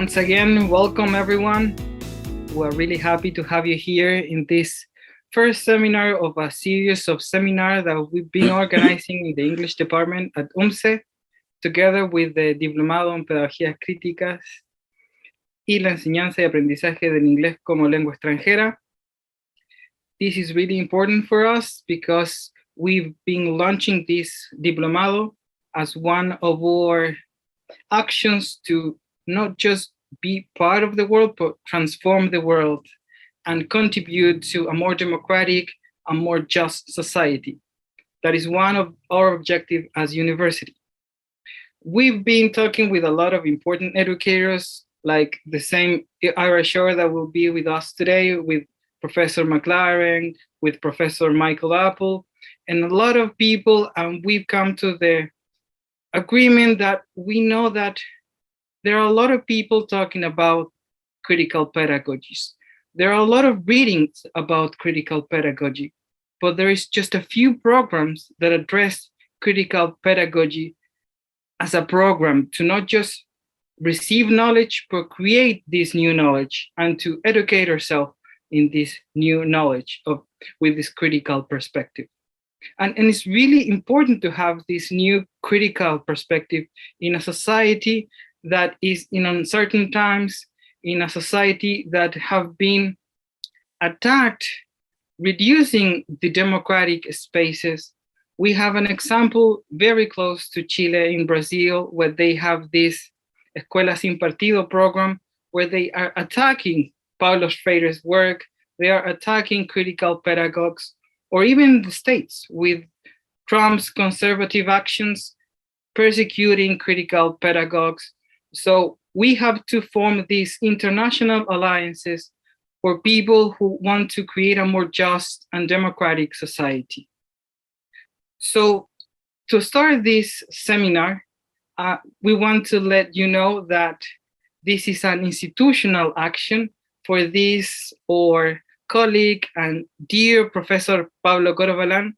Once again, welcome everyone. We're really happy to have you here in this first seminar of a series of seminars that we've been organizing in the English department at UMCE, together with the Diplomado en Pedagogía Crítica y la Enseñanza y Aprendizaje del Inglés como Lengua Extranjera. This is really important for us because we've been launching this Diplomado as one of our actions to not just be part of the world, but transform the world and contribute to a more democratic and more just society. That is one of our objectives as university. We've been talking with a lot of important educators, like the same Ira Shor that will be with us today, with Professor Maclaren, with Professor Michael Apple, and a lot of people, and we've come to the agreement that we know that there are a lot of people talking about critical pedagogies. There are a lot of readings about critical pedagogy, but there is just a few programs that address critical pedagogy as a program to not just receive knowledge, but create this new knowledge and to educate ourselves in this new knowledge with this critical perspective. And it's really important to have this new critical perspective in a society that is in uncertain times, in a society that have been attacked, reducing the democratic spaces. We have an example very close to Chile in Brazil, where they have this Escuela Sin Partido program, where they are attacking Paulo Freire's work, they are attacking critical pedagogues, or even the states with Trump's conservative actions, persecuting critical pedagogues. So we have to form these international alliances for people who want to create a more just and democratic society. So to start this seminar, we want to let you know that this is an institutional action for this, our colleague and dear Professor Pablo Corvalán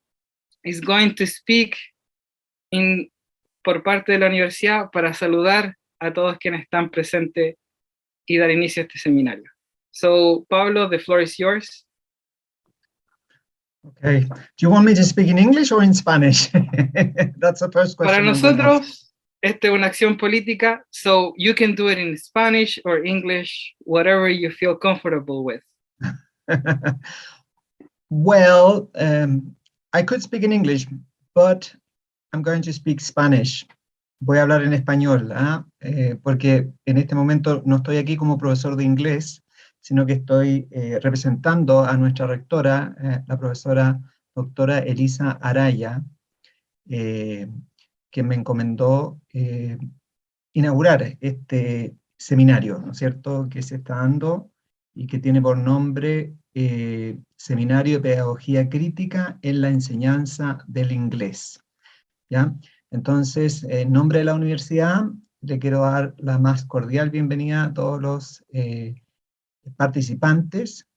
is going to speak por parte de la universidad para saludar a todos quienes están presentes y dar inicio a este seminario. So, Pablo, the floor is yours. Okay. Do you want me to speak in English or in Spanish? That's the first question. Para nosotros, esta es una acción política, so you can do it in Spanish or English, whatever you feel comfortable with. Well, I could speak in English, but I'm going to speak Spanish. Voy a hablar en español, porque en este momento no estoy aquí como profesor de inglés, sino que estoy representando a nuestra rectora, la profesora doctora Elisa Araya, que me encomendó inaugurar este seminario, ¿no es cierto?, que se está dando y que tiene por nombre Seminario de Pedagogía Crítica en la Enseñanza del Inglés. ¿Ya? Entonces, en nombre de la universidad, le quiero dar la más cordial bienvenida a todos los participantes,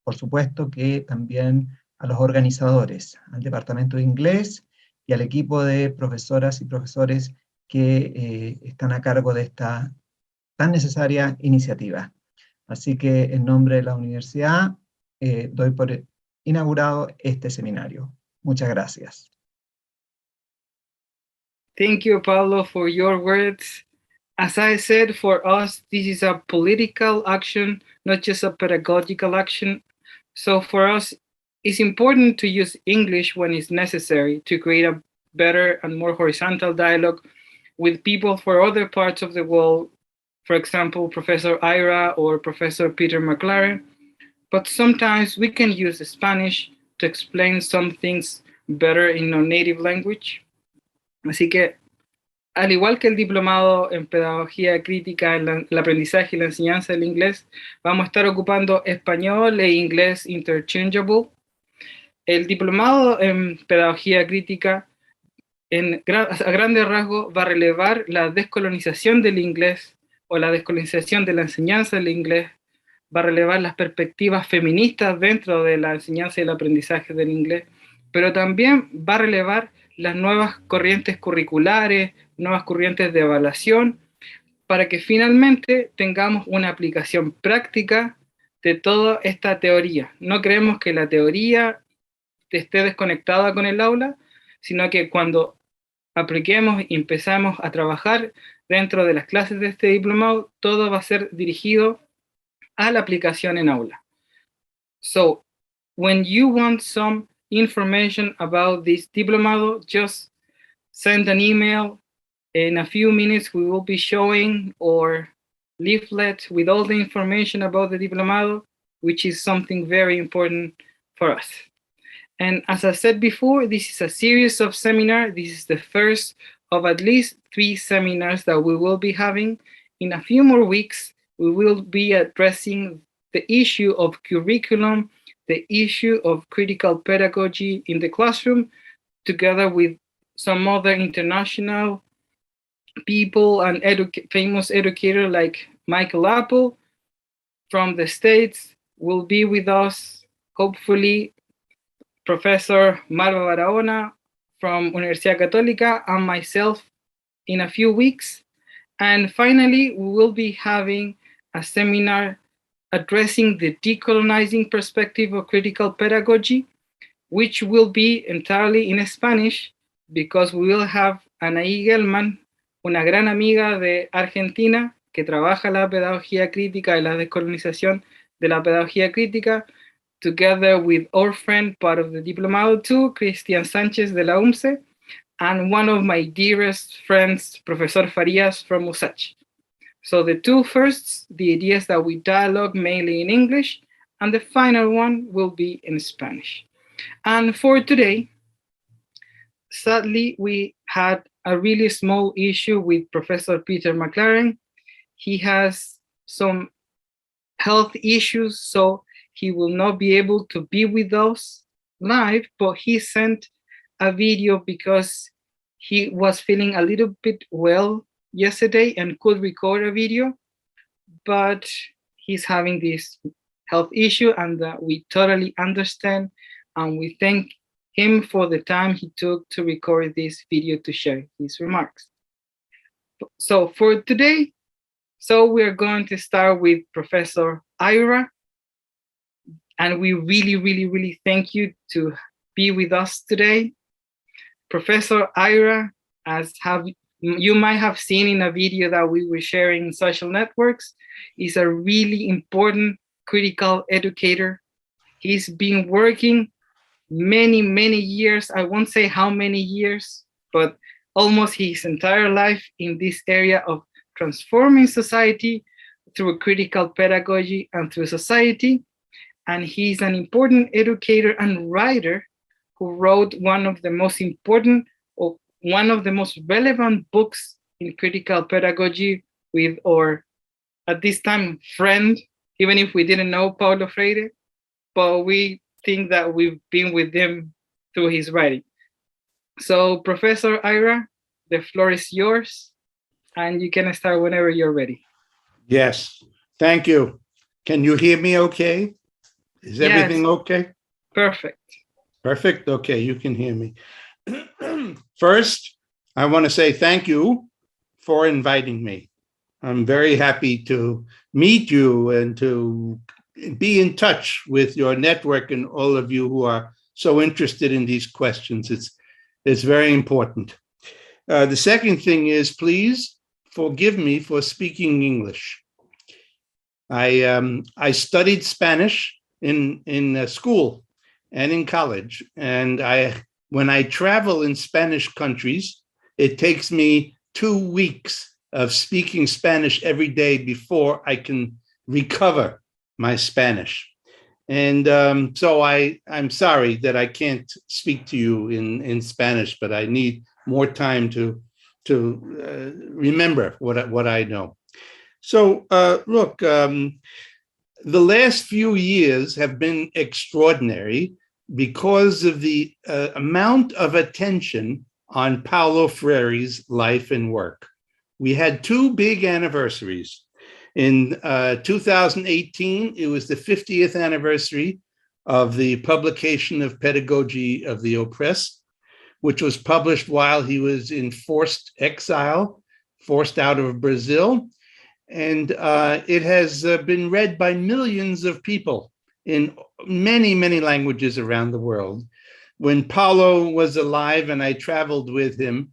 por supuesto que también a los organizadores, al Departamento de Inglés y al equipo de profesoras y profesores que están a cargo de esta tan necesaria iniciativa. Así que en nombre de la universidad doy por inaugurado este seminario. Muchas gracias. Thank you, Pablo, for your words. As I said, for us, this is a political action, not just a pedagogical action. So for us, it's important to use English when it's necessary to create a better and more horizontal dialogue with people from other parts of the world, for example, Professor Ira or Professor Peter Maclaren. But sometimes we can use Spanish to explain some things better in our native language. Así que, al igual que el diplomado en Pedagogía Crítica, el aprendizaje y la enseñanza del inglés, vamos a estar ocupando español e inglés interchangeable. El diplomado en Pedagogía Crítica, a grandes rasgos, va a relevar la descolonización del inglés o la descolonización de la enseñanza del inglés, va a relevar las perspectivas feministas dentro de la enseñanza y el aprendizaje del inglés, pero también va a relevar las nuevas corrientes curriculares, nuevas corrientes de evaluación, para que finalmente tengamos una aplicación práctica de toda esta teoría. No creemos que la teoría esté desconectada con el aula, sino que cuando apliquemos y empezamos a trabajar dentro de las clases de este diplomado, todo va a ser dirigido a la aplicación en aula. So, when you want some information about this diplomado, just send an email. In a few minutes, we will be showing our leaflet with all the information about the diplomado, which is something very important for us. And as I said before, this is a series of seminars. This is the first of at least 3 seminars that we will be having. In a few more weeks, we will be addressing the issue of curriculum, the issue of critical pedagogy in the classroom, together with some other international people and famous educator like Michael Apple from the States will be with us. Hopefully, Professor Malva Barahona from Universidad Católica and myself in a few weeks. And finally, we will be having a seminar addressing the decolonizing perspective of critical pedagogy, which will be entirely in Spanish because we will have Anaí Gelman, una gran amiga de Argentina que trabaja la pedagogía crítica y la descolonización de la pedagogía crítica, together with our friend, part of the Diplomado too, Cristian Sánchez de la UMCE, and one of my dearest friends, Professor Farias from USACH. So the 2 firsts, the idea is that we dialogue mainly in English, and the final one will be in Spanish. And for today, sadly, we had a really small issue with Professor Peter Maclaren. He has some health issues, so he will not be able to be with us live, but he sent a video because he was feeling a little bit well yesterday and could record a video, but he's having this health issue, and we totally understand, and we thank him for the time he took to record this video to share his remarks. So for today, we're going to start with Professor Ira, and we really thank you to be with us today. Professor Ira, as you might have seen in a video that we were sharing in social networks, is a really important critical educator. He's been working many years, I won't say how many years, but almost his entire life in this area of transforming society through critical pedagogy and through society. And he's an important educator and writer who wrote one of the most important or one of the most relevant books in critical pedagogy with our, at this time, friend, even if we didn't know Paulo Freire, but we think that we've been with him through his writing. So Professor Ira, the floor is yours, and you can start whenever you're ready. Yes, thank you. Can you hear me okay? Is everything okay? Perfect. Perfect, okay, you can hear me. First, I want to say thank you for inviting me. I'm very happy to meet you and to be in touch with your network and all of you who are so interested in these questions. It's very important. The second thing is, please forgive me for speaking English. I studied Spanish in school and in college, and when I travel in Spanish countries, it takes me 2 weeks of speaking Spanish every day before I can recover my Spanish. And so I'm sorry that I can't speak to you in Spanish, but I need more time to remember what I know. So look, the last few years have been extraordinary because of the amount of attention on Paulo Freire's life and work. We had 2 big anniversaries. In 2018, it was the 50th anniversary of the publication of Pedagogy of the Oppressed, which was published while he was in forced exile, forced out of Brazil. And it has been read by millions of people in many, many languages around the world. When Paulo was alive and I traveled with him,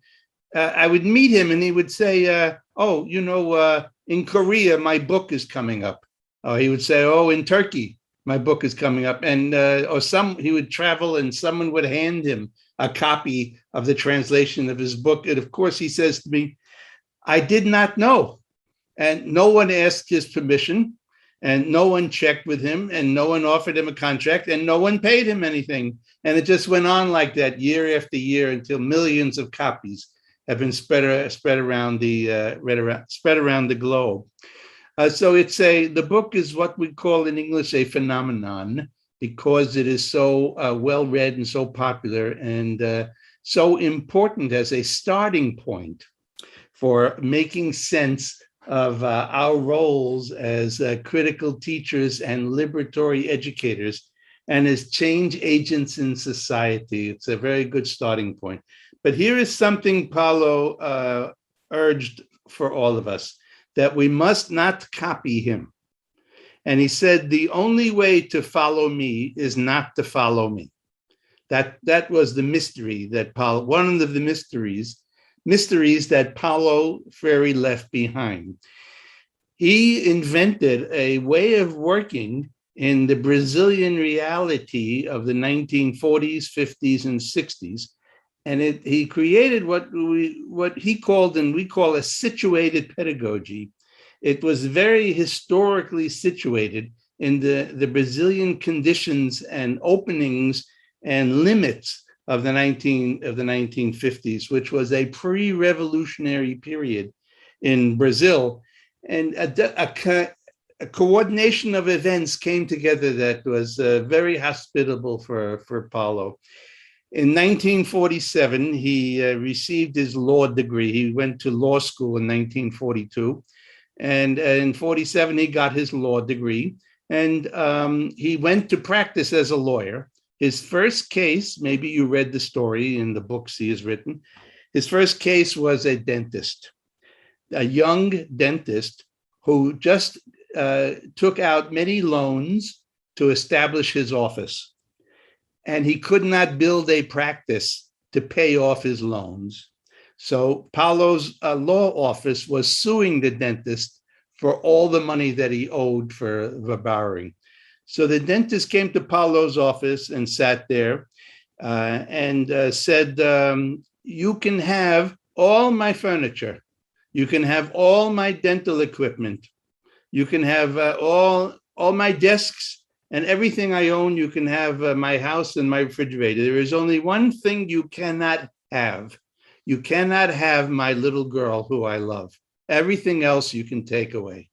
I would meet him and he would say, oh, you know, in Korea, my book is coming up. He would say, oh, in Turkey, my book is coming up. And he would travel and someone would hand him a copy of the translation of his book. And of course, he says to me, I did not know. And no one asked his permission, and no one checked with him, and no one offered him a contract, and no one paid him anything. And it just went on like that year after year until millions of copies have been spread around the globe. So the book is what we call in English a phenomenon, because it is so well read and so popular and so important as a starting point for making sense of our roles as critical teachers and liberatory educators and as change agents in society. It's a very good starting point. But here is something Paulo urged for all of us, that we must not copy him. And he said, the only way to follow me is not to follow me. That was the mystery that Paulo, one of the mysteries that Paulo Freire left behind. He invented a way of working in the Brazilian reality of the 1940s, 50s, and 60s. And he created what he called, and we call, a situated pedagogy. It was very historically situated in the Brazilian conditions and openings and limits of the 1950s, which was a pre-revolutionary period in Brazil. And a coordination of events came together that was very hospitable for Paulo. In 1947, he received his law degree. He went to law school in 1942. And in 47, he got his law degree. And he went to practice as a lawyer. His first case, maybe you read the story in the books he has written, his first case was a dentist, a young dentist who just took out many loans to establish his office. And he could not build a practice to pay off his loans. So Paulo's law office was suing the dentist for all the money that he owed for borrowing. So the dentist came to Paulo's office and sat there and said, you can have all my furniture. You can have all my dental equipment. You can have all my desks and everything I own. You can have my house and my refrigerator. There is only one thing you cannot have. You cannot have my little girl who I love. Everything else you can take away.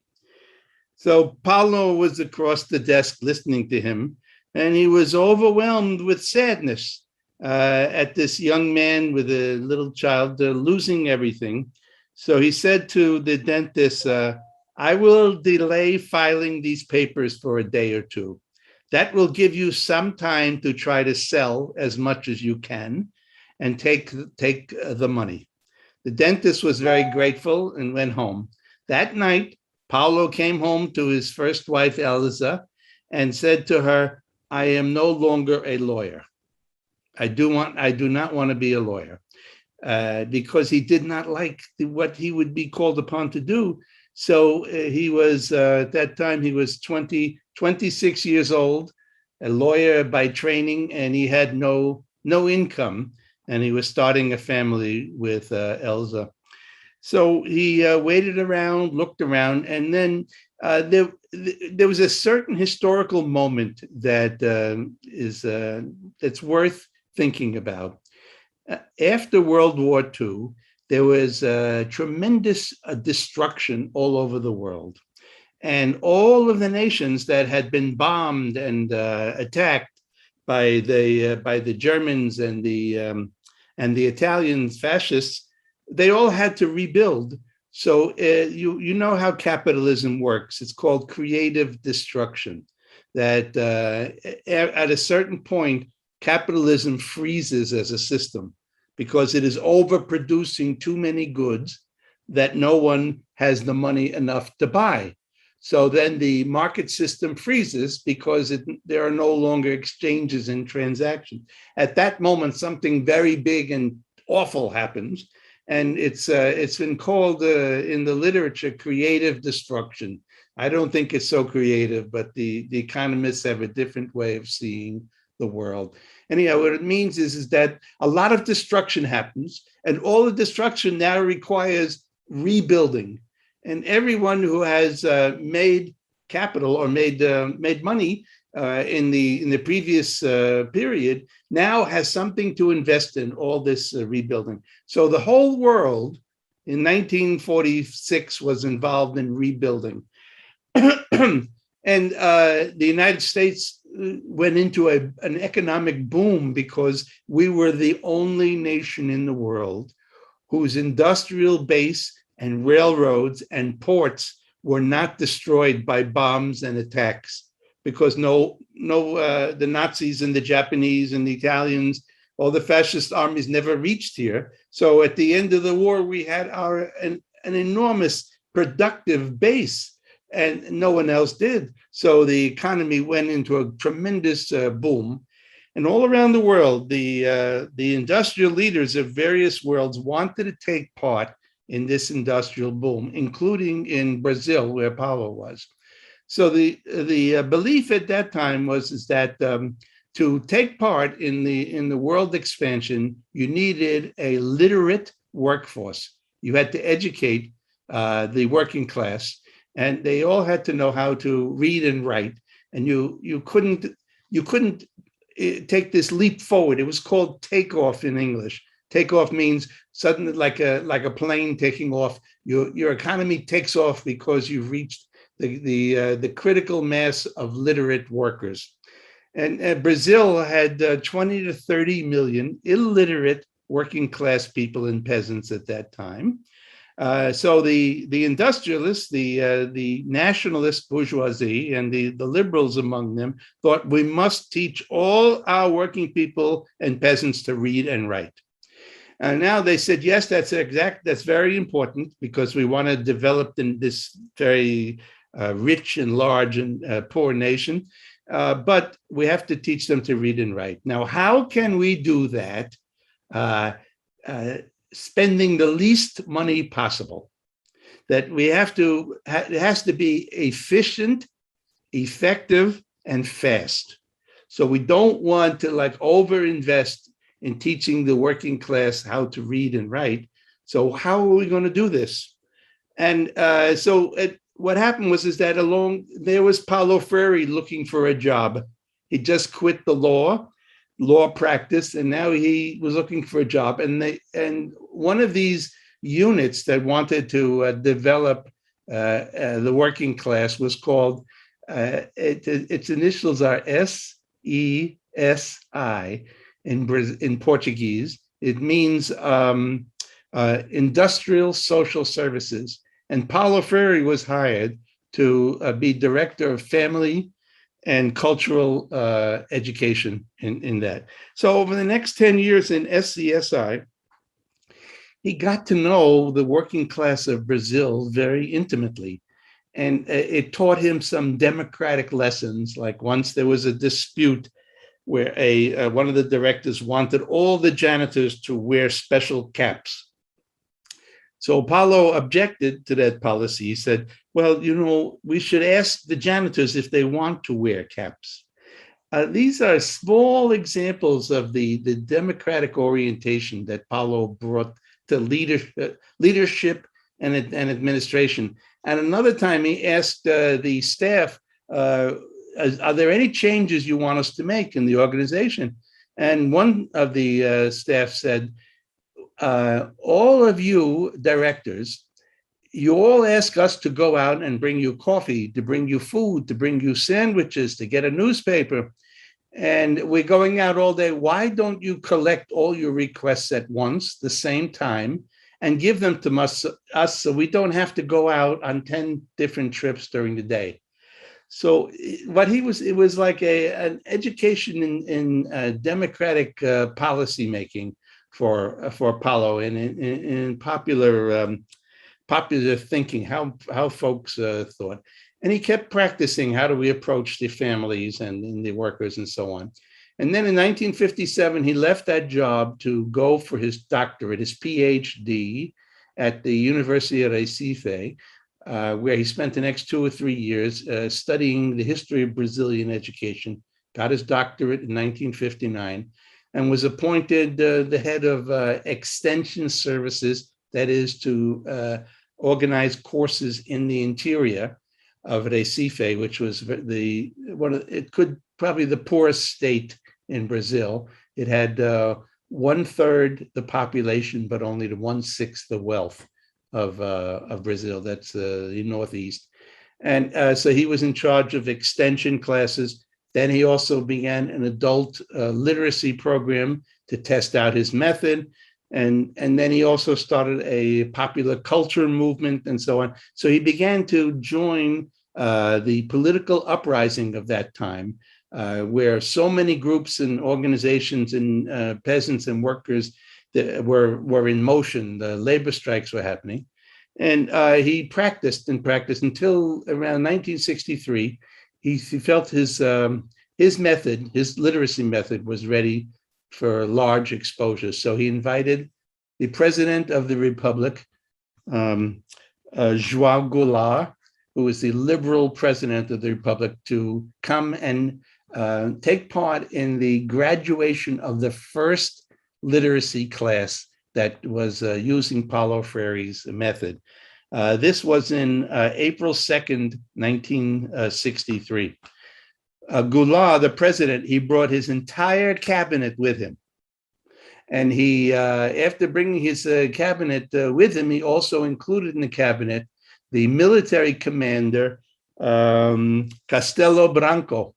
So Paulo was across the desk listening to him, and he was overwhelmed with sadness at this young man with a little child losing everything. So he said to the dentist, I will delay filing these papers for a day or two. That will give you some time to try to sell as much as you can and take the money. The dentist was very grateful and went home. That night, Paulo came home to his first wife, Elza, and said to her, I am no longer a lawyer. I do not want to be a lawyer, because he did not like what he would be called upon to do. So he was, at that time, he was 26 years old, a lawyer by training, and he had no income, and he was starting a family with Elza. So he waited around, looked around, and then there was a certain historical moment that that's worth thinking about. After World War II, there was tremendous destruction all over the world. And all of the nations that had been bombed and attacked by the Germans and the Italian fascists, they all had to rebuild. So you know how capitalism works. It's called creative destruction. That at a certain point, capitalism freezes as a system because it is overproducing too many goods that no one has the money enough to buy. So then the market system freezes because there are no longer exchanges and transactions. At that moment, something very big and awful happens. And it's been called in the literature creative destruction. I don't think it's so creative, but the economists have a different way of seeing the world. Anyhow, what it means is that a lot of destruction happens, and all the destruction now requires rebuilding. And everyone who has made capital or made money in the previous period now has something to invest in all this rebuilding. So the whole world in 1946 was involved in rebuilding. And the United States went into an economic boom because we were the only nation in the world whose industrial base and railroads and ports were not destroyed by bombs and attacks, because the Nazis and the Japanese and the Italians, all the fascist armies never reached here. So at the end of the war, we had an enormous productive base, and no one else did. So the economy went into a tremendous boom. And all around the world, the industrial leaders of various worlds wanted to take part in this industrial boom, including in Brazil, where Paulo was. So the belief at that time was that to take part in the world expansion, you needed a literate workforce. You had to educate the working class, and they all had to know how to read and write. And you couldn't take this leap forward. It was called takeoff in English. Takeoff means suddenly, like a plane taking off. Your economy takes off because you've reached the critical mass of literate workers. And Brazil had 20 to 30 million illiterate working class people and peasants at that time. So the industrialists, the nationalist bourgeoisie, and the liberals among them thought we must teach all our working people and peasants to read and write. And now they said, yes, that's very important, because we want to develop in this very rich and large and poor nation, but we have to teach them to read and write. Now, how can we do that spending the least money possible? That we have to, it has to be efficient, effective, and fast. So we don't want to overinvest in teaching the working class how to read and write. So how are we going to do this? And what happened was that there was Paulo Freire looking for a job. He just quit the law practice, and now he was looking for a job. And one of these units that wanted to develop the working class was called, its initials are SESI in Portuguese. It means Industrial Social Services. And Paulo Freire was hired to be director of family and cultural education in that. So over the next 10 years in SCSI, he got to know the working class of Brazil very intimately. And it taught him some democratic lessons. Like once there was a dispute where one of the directors wanted all the janitors to wear special caps. So Paulo objected to that policy. He said, well, we should ask the janitors if they want to wear caps. These are small examples of the democratic orientation that Paulo brought to leadership and administration. And another time he asked the staff, are there any changes you want us to make in the organization? And one of the staff said, all of you directors, you all ask us to go out and bring you coffee, to bring you food, to bring you sandwiches, to get a newspaper. And we're going out all day. Why don't you collect all your requests at once, the same time, and give them to us so we don't have to go out on 10 different trips during the day? So it was like an education in democratic policy making for Paulo in popular popular thinking, how folks thought. And he kept practicing, how do we approach the families and the workers and so on. And then in 1957, he left that job to go for his doctorate, his PhD at the University of Recife, where he spent the next 2 or 3 years studying the history of Brazilian education, got his doctorate in 1959, and was appointed the head of extension services, that is to organize courses in the interior of Recife, which was probably the poorest state in Brazil. It had 1/3 the population, but only 1/6 the wealth of Brazil. That's the Northeast. And so he was in charge of extension classes. Then he also began an adult literacy program to test out his method. And then he also started a popular culture movement and so on. So he began to join the political uprising of that time, where so many groups and organizations and peasants and workers that were in motion. The labor strikes were happening. And he practiced until around 1963. He felt his method, his literacy method, was ready for large exposure. So he invited the president of the Republic, João Goulart, who was the liberal president of the Republic, to come and take part in the graduation of the first literacy class that was using Paulo Freire's method. This was in April 2nd, 1963. Goulart, the president, he brought his entire cabinet with him. And he, after bringing his cabinet with him, he also included in the cabinet the military commander, Castelo Branco.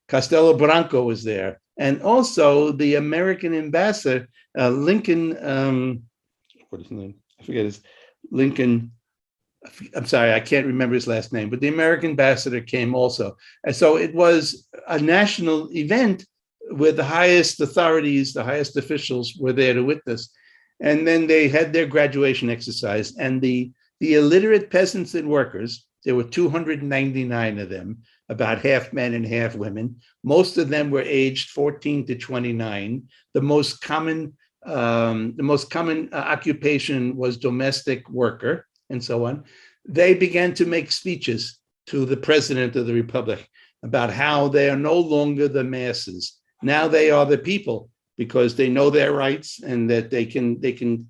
Castelo Branco was there. And also the American ambassador, Lincoln, what is his name? I forget his, Lincoln, I'm sorry, I can't remember his last name, but the American ambassador came also. And so it was a national event where the highest authorities, the highest officials were there to witness. And then they had their graduation exercise. And the illiterate peasants and workers, there were 299 of them, about half men and half women. Most of them were aged 14 to 29. The most common occupation was domestic worker, and so on. They began to make speeches to the president of the Republic about how they are no longer the masses. Now they are the people, because they know their rights and that they can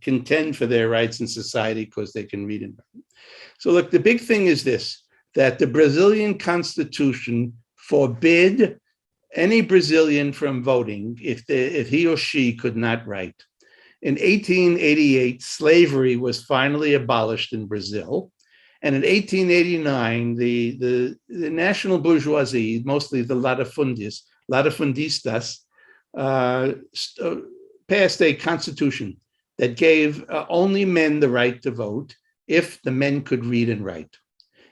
contend for their rights in society because they can read and write. So look, the big thing is this, that the Brazilian Constitution forbid any Brazilian from voting if he or she could not write. In 1888, slavery was finally abolished in Brazil. And in 1889, the national bourgeoisie, mostly the latifundistas, passed a constitution that gave only men the right to vote if the men could read and write.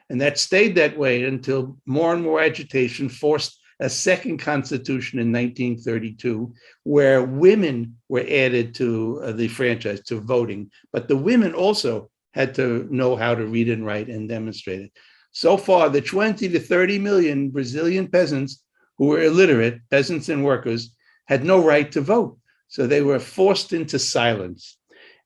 And that stayed that way until more and more agitation forced a second constitution in 1932, where women were added to the franchise, to voting. But the women also had to know how to read and write and demonstrate it. So far, the 20 to 30 million Brazilian peasants who were illiterate, peasants and workers, had no right to vote. So they were forced into silence.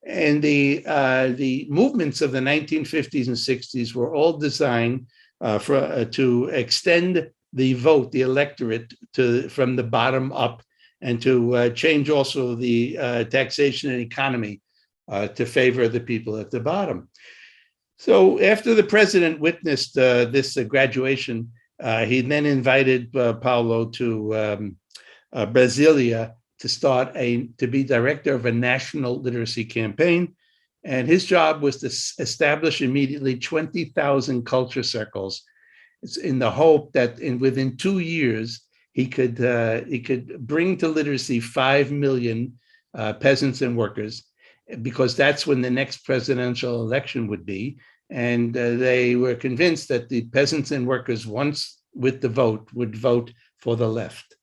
And the movements of the 1950s and 60s were all designed to extend the vote, the electorate, from the bottom up, and to change also the taxation and economy to favor the people at the bottom. So after the president witnessed this graduation, he then invited Paulo to Brasilia to be director of a national literacy campaign. And his job was to establish immediately 20,000 culture circles. It's in the hope that within 2 years, he could bring to literacy 5 million peasants and workers, because that's when the next presidential election would be. And they were convinced that the peasants and workers, once with the vote, would vote for the left.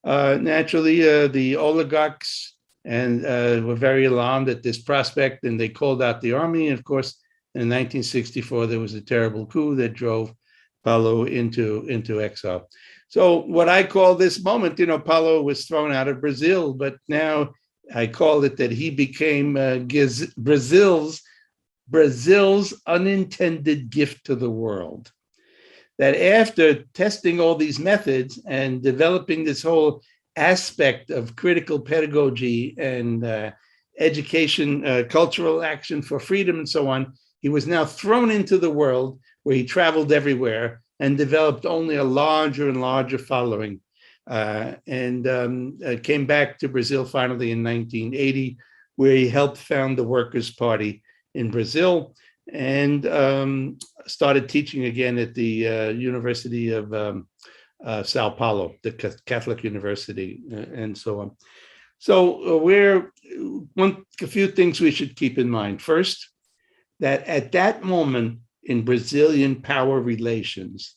Naturally, the oligarchs were very alarmed at this prospect, and they called out the army. And of course, In 1964, there was a terrible coup that drove Paulo into exile. So what I call this moment, Paulo was thrown out of Brazil, but now I call it that he became Brazil's unintended gift to the world. That after testing all these methods and developing this whole aspect of critical pedagogy and education, cultural action for freedom and so on, he was now thrown into the world where he traveled everywhere and developed only a larger and larger following, and came back to Brazil finally in 1980, where he helped found the Workers' Party in Brazil, and started teaching again at the University of Sao Paulo, the Catholic University, and so on. So a few things we should keep in mind. First, that at that moment in Brazilian power relations,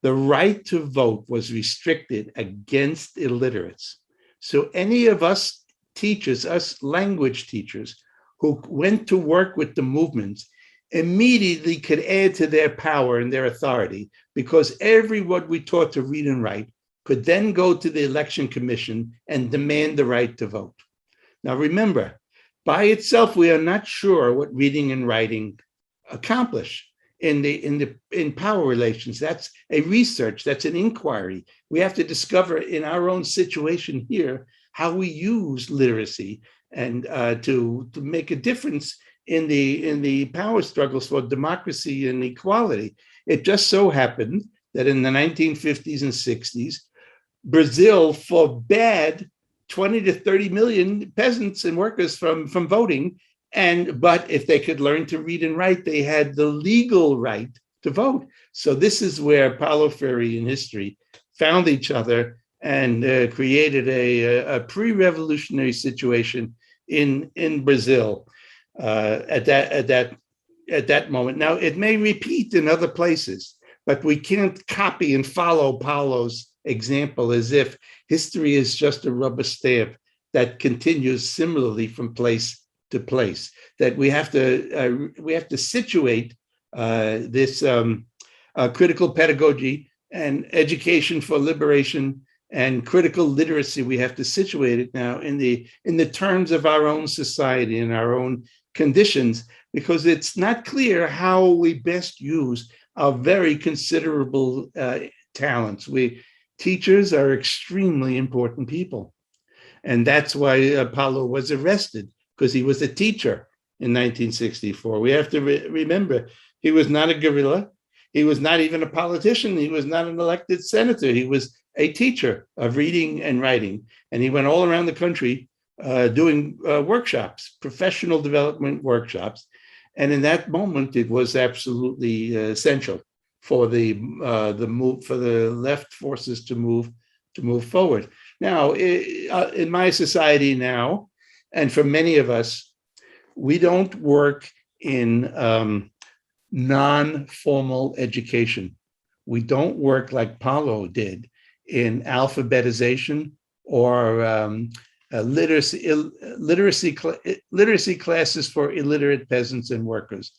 the right to vote was restricted against illiterates. So any of us teachers, us language teachers, who went to work with the movements immediately could add to their power and their authority, because everyone we taught to read and write could then go to the election commission and demand the right to vote. Now remember, by itself, we are not sure what reading and writing accomplish in power relations. That's a research, that's an inquiry. We have to discover in our own situation here how we use literacy and to make a difference in the power struggles for democracy and equality. It just so happened that in the 1950s and 60s, Brazil forbade 20 to 30 million peasants and workers from voting. But if they could learn to read and write, they had the legal right to vote. So this is where Paulo Freire and history found each other and created a pre-revolutionary situation in Brazil at that moment. Now, it may repeat in other places, but we can't copy and follow Paulo's example as if history is just a rubber stamp that continues similarly from place to place. That we have to situate this critical pedagogy and education for liberation and critical literacy. We have to situate it now in the terms of our own society and our own conditions, because it's not clear how we best use our very considerable talents. Teachers are extremely important people. And that's why Paulo was arrested, because he was a teacher in 1964. We have to remember, he was not a guerrilla. He was not even a politician. He was not an elected senator. He was a teacher of reading and writing. And he went all around the country doing workshops, professional development workshops. And in that moment, it was absolutely essential for the move, for the left forces to move forward. Now, in my society now, and for many of us, we don't work in non-formal education. We don't work like Paulo did in alphabetization or literacy classes for illiterate peasants and workers.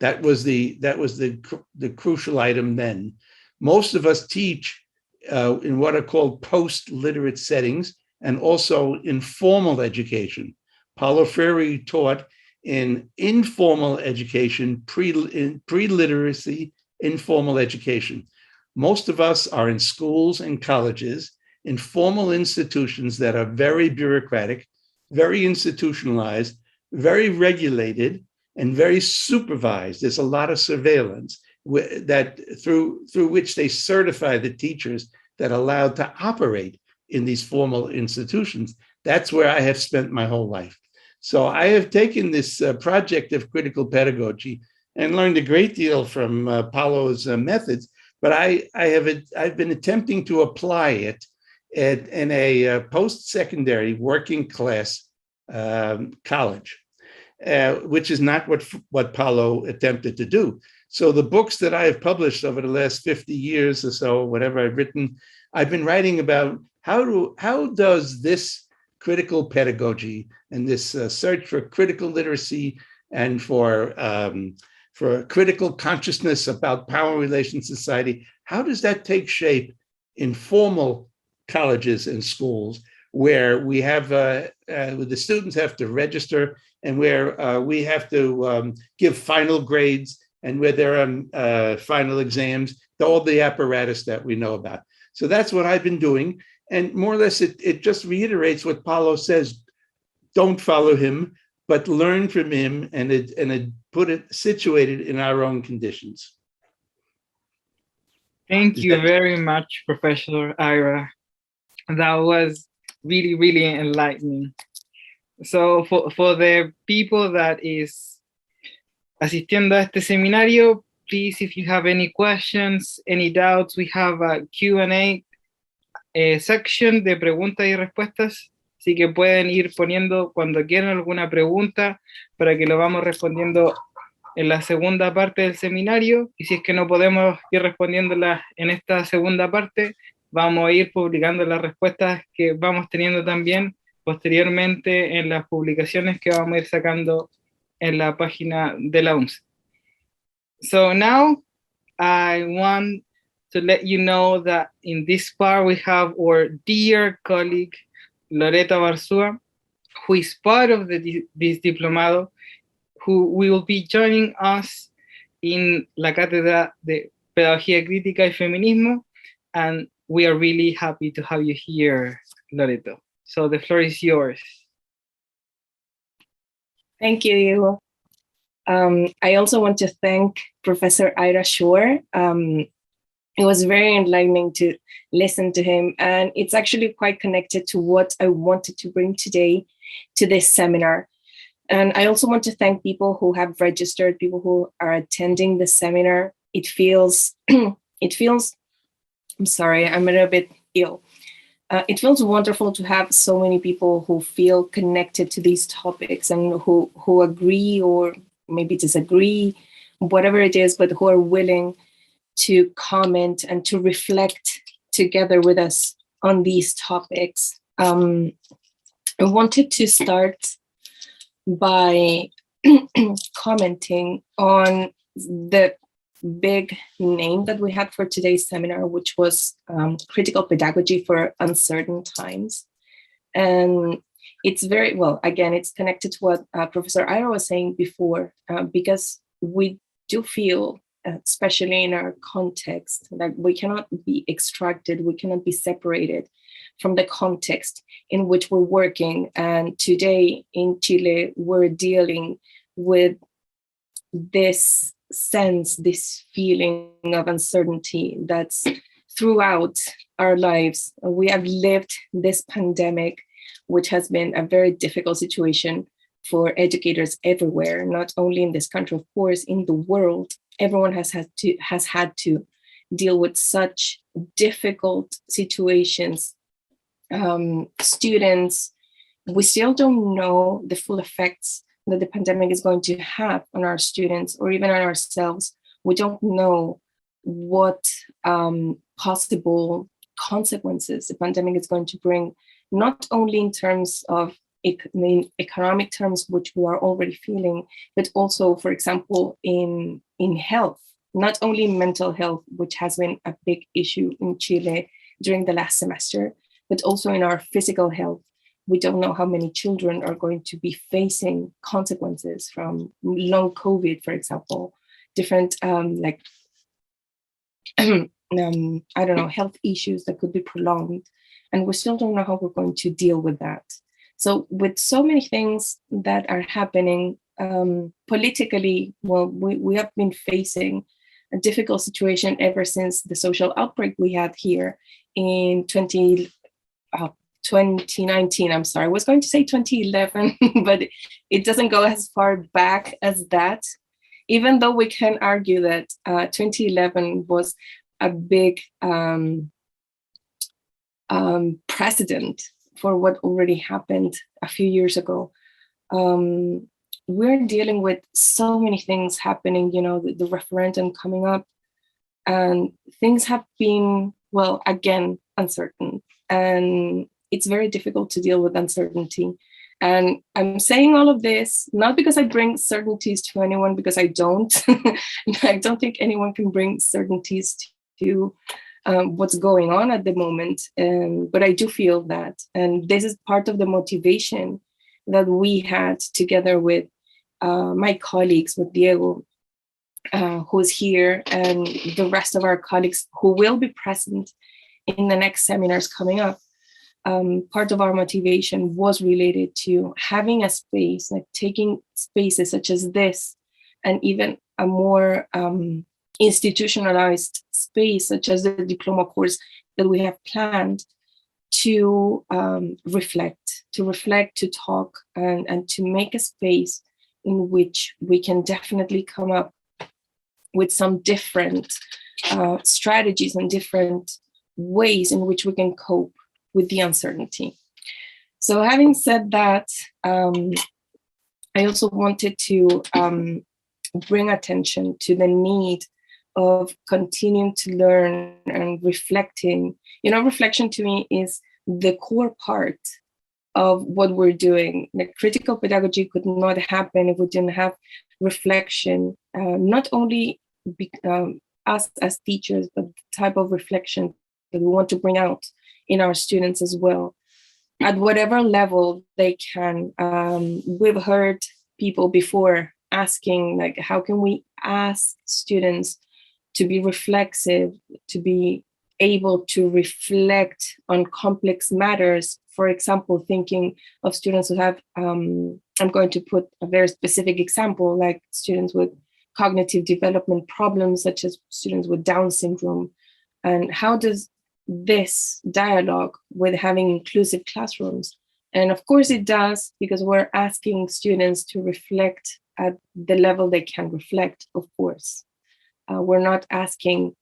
That was the crucial item then. Most of us teach in what are called post-literate settings and also in formal education. Paulo Freire taught in informal education, pre-literacy, informal education. Most of us are in schools and colleges, in formal institutions that are very bureaucratic, very institutionalized, very regulated, and very supervised. There's a lot of surveillance that through which they certify the teachers that are allowed to operate in these formal institutions. That's where I have spent my whole life. So I have taken this project of critical pedagogy and learned a great deal from Paulo's methods, but I've been attempting to apply it in a post-secondary working class college, which is not what Paulo attempted to do. So the books that I have published over the last 50 years or so, whatever I've written, I've been writing about how does this critical pedagogy and this search for critical literacy and for for a critical consciousness about power relations society. How does that take shape in formal colleges and schools, where we have where the students have to register, and where we have to give final grades, and where there are final exams, all the apparatus that we know about. So that's what I've been doing. And more or less, it just reiterates what Paulo says: don't follow him, but learn from him, and put it situated in our own conditions. Thank you very much, Professor Ira. That was really, really enlightening. So for the people that is asistiendo a este seminario, please, if you have any questions, any doubts, we have a Q&A section de preguntas y respuestas, así que pueden ir poniendo cuando quieran alguna pregunta para que lo vamos respondiendo en la segunda parte del seminario, y si es que no podemos ir respondiéndolas en esta segunda parte, vamos a ir publicando las respuestas que vamos teniendo también posteriormente en las publicaciones que vamos a ir sacando en la página de la UMCE. So now I want to let you know that in this part we have our dear colleague Loreto Abarzua, who is part of this diplomado, who will be joining us in la cátedra de Pedagogía Crítica y Feminismo, and we are really happy to have you here, Loreto. So the floor is yours. Thank you, Diego. I also want to thank Professor Ira Shor. It was very enlightening to listen to him, and it's actually quite connected to what I wanted to bring today to this seminar. And I also want to thank people who have registered, people who are attending the seminar. It feels, I'm sorry, I'm a little bit ill. It feels wonderful to have so many people who feel connected to these topics and who agree or maybe disagree, whatever it is, but who are willing to comment and to reflect together with us on these topics. I wanted to start by commenting on the big name that we had for today's seminar, which was Critical Pedagogy for Uncertain Times. And it's very, well, again, it's connected to what Professor Ira was saying before, because we do feel, especially in our context, that we cannot be extracted, we cannot be separated from the context in which we're working. And today in Chile, we're dealing with this sense, this feeling of uncertainty that's throughout our lives. We have lived this pandemic, which has been a very difficult situation for educators everywhere, not only in this country, of course, in the world. Everyone has had to deal with such difficult situations. Students, we still don't know the full effects that the pandemic is going to have on our students or even on ourselves. We don't know what possible consequences the pandemic is going to bring, not only in terms of economic terms, which we are already feeling, but also, for example, in health, not only mental health, which has been a big issue in Chile during the last semester, but also in our physical health. We don't know how many children are going to be facing consequences from long COVID, for example, different I don't know, health issues that could be prolonged. And we still don't know how we're going to deal with that. So with so many things that are happening politically, well, we have been facing a difficult situation ever since the social outbreak we had here in 2019, I'm sorry, I was going to say 2011, but it doesn't go as far back as that, even though we can argue that 2011 was a big precedent for what already happened a few years ago. We're dealing with so many things happening, you know, the referendum coming up, and things have been, well, again, uncertain. And it's very difficult to deal with uncertainty. And I'm saying all of this, not because I bring certainties to anyone, because I don't. I don't think anyone can bring certainties to what's going on at the moment. But I do feel that, and this is part of the motivation that we had together with my colleagues, with Diego, who's here, and the rest of our colleagues who will be present in the next seminars coming up. Part of our motivation was related to having a space, like taking spaces such as this, and even a more institutionalized space, such as the diploma course that we have planned, to reflect, to talk, and to make a space in which we can definitely come up with some different strategies and different ways in which we can cope with the uncertainty. So having said that, I also wanted to bring attention to the need of continuing to learn and reflecting. You know, reflection to me is the core part of what we're doing. The critical pedagogy could not happen if we didn't have reflection, not only us as teachers, but the type of reflection that we want to bring out in our students as well, at whatever level they can. We've heard people before asking, like, how can we ask students to be reflexive, to be able to reflect on complex matters? For example, thinking of students who have, I'm going to put a very specific example, like students with cognitive development problems, such as students with Down syndrome. And how does this dialogue with having inclusive classrooms? And of course it does, because we're asking students to reflect at the level they can reflect, of course. We're not asking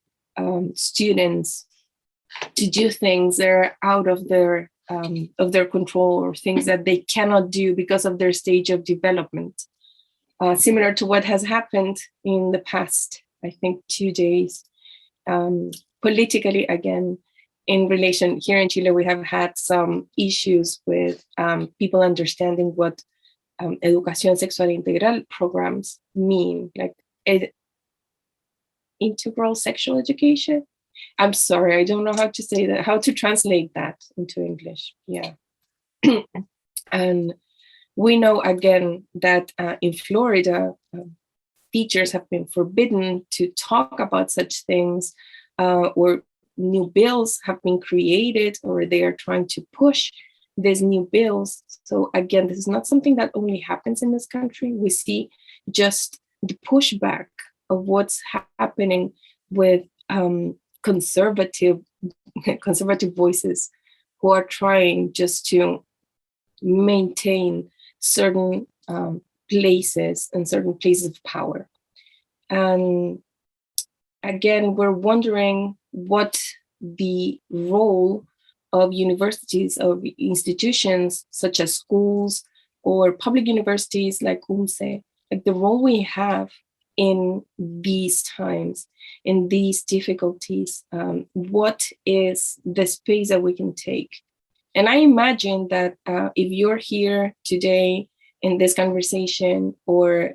students to do things that are out of their control, or things that they cannot do because of their stage of development. Similar to what has happened in the past, I think, 2 days, politically, again, in relation, here in Chile, we have had some issues with people understanding what educación sexual integral programs mean, like integral sexual education. I'm sorry, I don't know how to say that, how to translate that into English. Yeah. And we know, again, that in Florida, teachers have been forbidden to talk about such things, or new bills have been created, or they are trying to push these new bills. So again, this is not something that only happens in this country. We see just the pushback of what's happening with conservative voices who are trying just to maintain certain places and certain places of power. And again, we're wondering what the role of universities, of institutions such as schools or public universities like UMCE, like the role we have in these times, in these difficulties. What is the space that we can take? And I imagine that if you're here today in this conversation, or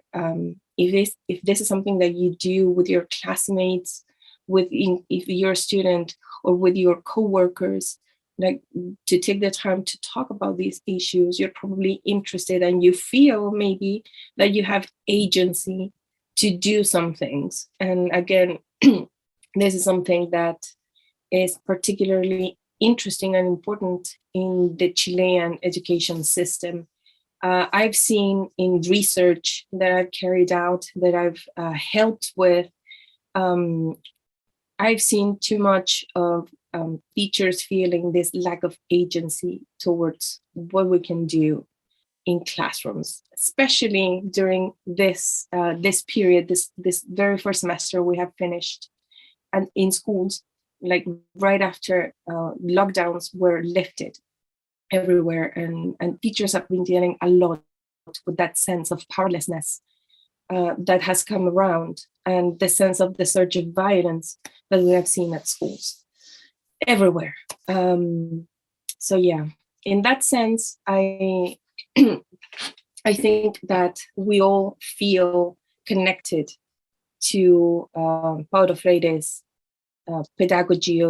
if this is something that you do with your classmates, if you're a student, or with your coworkers, like to take the time to talk about these issues, you're probably interested, and you feel maybe that you have agency to do some things. And again, this is something that is particularly interesting and important in the Chilean education system. I've seen in research that I've carried out, that I've helped with, I've seen too much of teachers feeling this lack of agency towards what we can do in classrooms, especially during this period, this very first semester we have finished, and in schools, like right after lockdowns were lifted everywhere, and teachers have been dealing a lot with that sense of powerlessness that has come around, and the sense of the surge of violence that we have seen at schools everywhere. So yeah, in that sense, I I think that we all feel connected to Paulo Freire's pedagogy,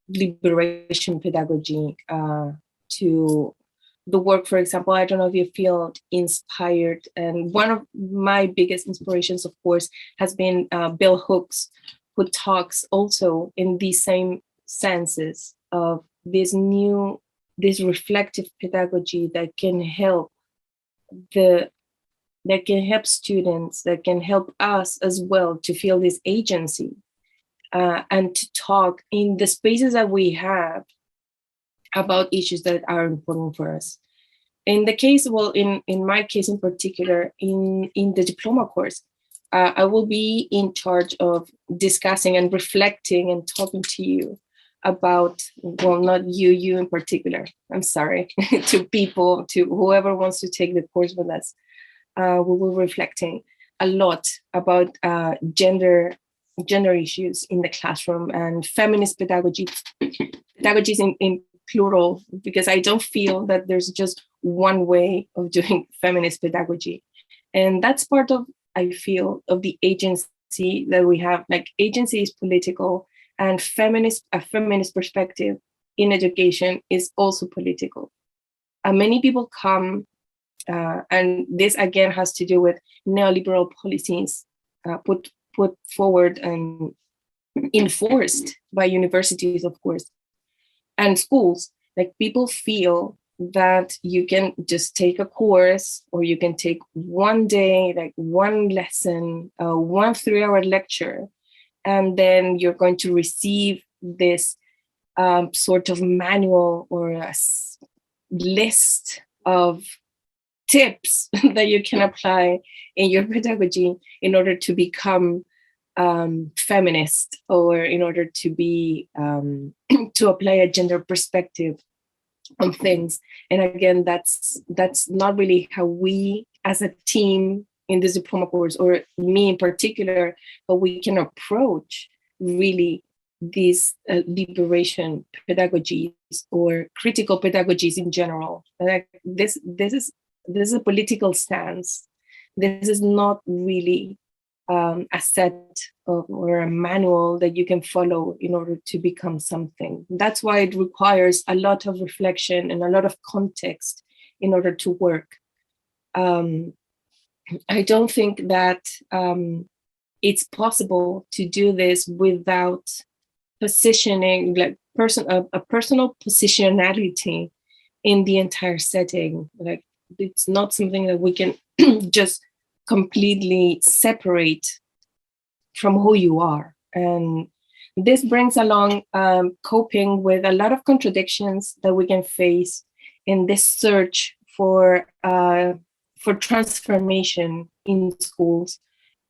liberation pedagogy, to the work, for example. I don't know if you feel inspired. And one of my biggest inspirations, of course, has been Bell Hooks, who talks also in these same senses of this reflective pedagogy that can help students, that can help us as well to feel this agency, and to talk in the spaces that we have about issues that are important for us. In the case, well, in my case in particular, in the diploma course, I will be in charge of discussing and reflecting and talking to you about, well, not you in particular, I'm sorry, to people, to whoever wants to take the course with us. We will be reflecting a lot about gender issues in the classroom and feminist pedagogy, pedagogies in plural, because I don't feel that there's just one way of doing feminist pedagogy. And that's part of, I feel, of the agency that we have. Like, agency is political, and a feminist perspective in education is also political. Many people come, and this again has to do with neoliberal policies put forward and enforced by universities, of course, and schools. Like, people feel that you can just take a course, or you can take one day, like one lesson, 1 3-hour lecture, and then you're going to receive this sort of manual or a list of tips that you can apply in your pedagogy in order to become feminist, or in order to be to apply a gender perspective on things. And again, that's not really how we as a team in this diploma course, or me in particular, but we can approach really these liberation pedagogies or critical pedagogies in general. Like, this is a political stance. This is not really a set of, or a manual that you can follow in order to become something. That's why it requires a lot of reflection and a lot of context in order to work. I don't think that it's possible to do this without positioning, like a personal positionality in the entire setting. Like, it's not something that we can just completely separate from who you are. And this brings along coping with a lot of contradictions that we can face in this search for transformation in schools,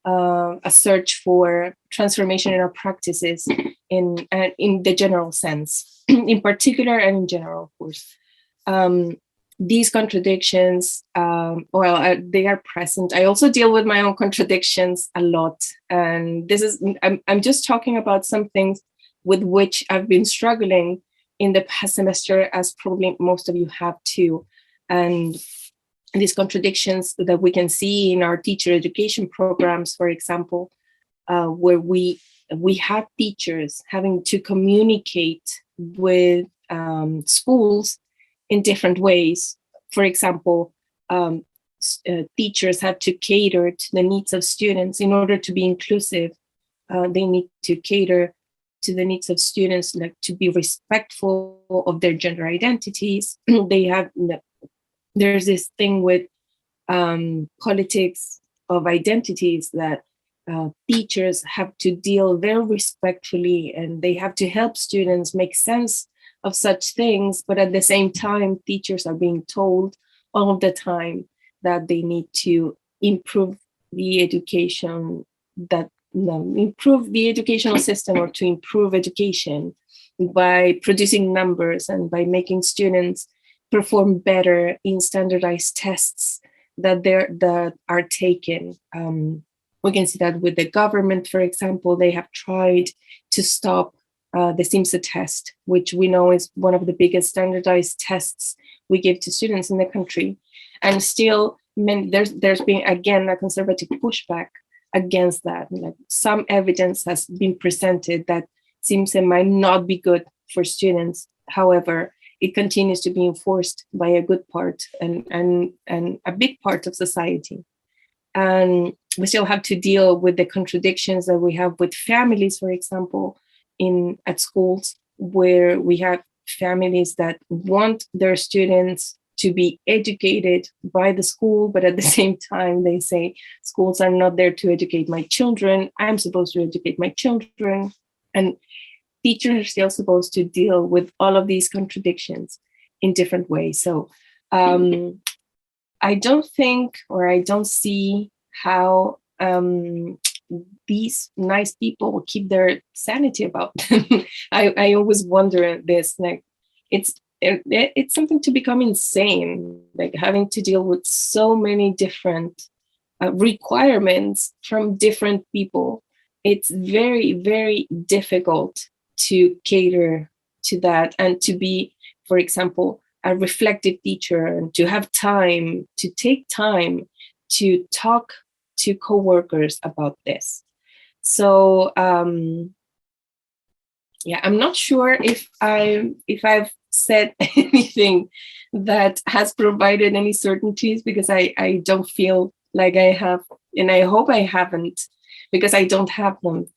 a search for transformation in our practices in the general sense, in particular and in general, of course. These contradictions, they are present. I also deal with my own contradictions a lot. And I'm just talking about some things with which I've been struggling in the past semester, as probably most of you have too. And these contradictions that we can see in our teacher education programs, for example, where we have teachers having to communicate with schools in different ways. For example, teachers have to cater to the needs of students in order to be inclusive. They need to cater to the needs of students, like to be respectful of their gender identities. There's this thing with politics of identities that teachers have to deal very respectfully, and they have to help students make sense of such things. But at the same time, teachers are being told all the time that they need to improve the education, improve the educational system, or to improve education by producing numbers and by making students perform better in standardized tests that are taken. We can see that with the government, for example. They have tried to stop the CIMSE test, which we know is one of the biggest standardized tests we give to students in the country. And still, there's been, again, a conservative pushback against that. Like, some evidence has been presented that CIMSE might not be good for students. However, it continues to be enforced by a good part and a big part of society. And we still have to deal with the contradictions that we have with families, for example, at schools, where we have families that want their students to be educated by the school, but at the same time, they say schools are not there to educate my children. I'm supposed to educate my children. And teachers are still supposed to deal with all of these contradictions in different ways. So I don't think, or I don't see how these nice people will keep their sanity about them. I always wonder this, like, it's something to become insane, like having to deal with so many different requirements from different people. It's very, very difficult to cater to that and to be, for example, a reflective teacher, and to have time, to take time to talk to coworkers about this. So yeah, I'm not sure if I've said anything that has provided any certainties, because I don't feel like I have, and I hope I haven't, because I don't have them.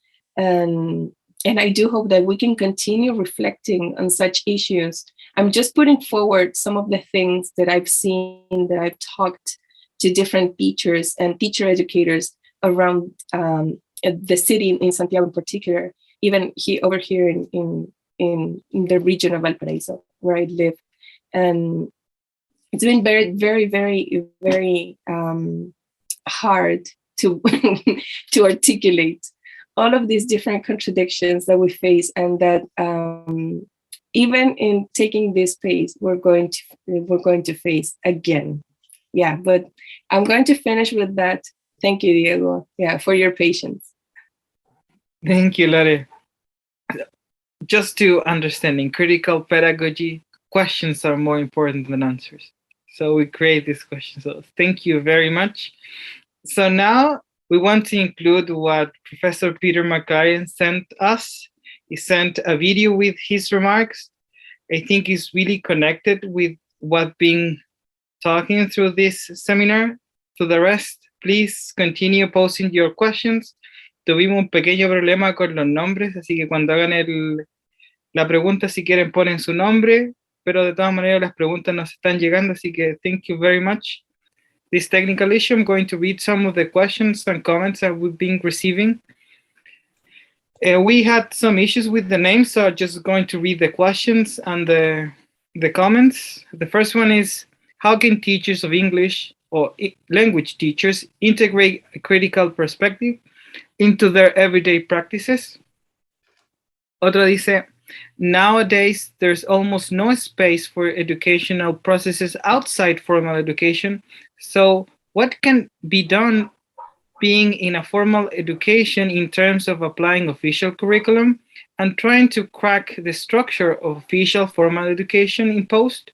And I do hope that we can continue reflecting on such issues. I'm just putting forward some of the things that I've seen, that I've talked to different teachers and teacher educators around the city, in Santiago in particular, even over here in the region of Valparaiso, where I live. And it's been very, very, very, very hard to to articulate all of these different contradictions that we face, and that even in taking this pace, we're going to face again. Yeah, but I'm going to finish with that. Thank you, Diego. Yeah, for your patience. Thank you, Lore. Just to understand, in critical pedagogy, questions are more important than answers. So we create these questions. So thank you very much. So now we want to include what Professor Peter Maclaren sent us. He sent a video with his remarks. I think it's really connected with what been talking through this seminar. To the rest, please continue posting your questions. Tuvimos un pequeño problema con los nombres, así que cuando hagan la pregunta, si quieren, ponen su nombre, pero de todas maneras las preguntas nos están llegando, así que thank you very much. This technical issue, I'm going to read some of the questions and comments that we've been receiving. We had some issues with the names, so I'm just going to read the questions and the comments. The first one is, how can teachers of English or language teachers integrate a critical perspective into their everyday practices? Otro dice, nowadays, there's almost no space for educational processes outside formal education. So what can be done being in a formal education in terms of applying official curriculum and trying to crack the structure of official formal education imposed?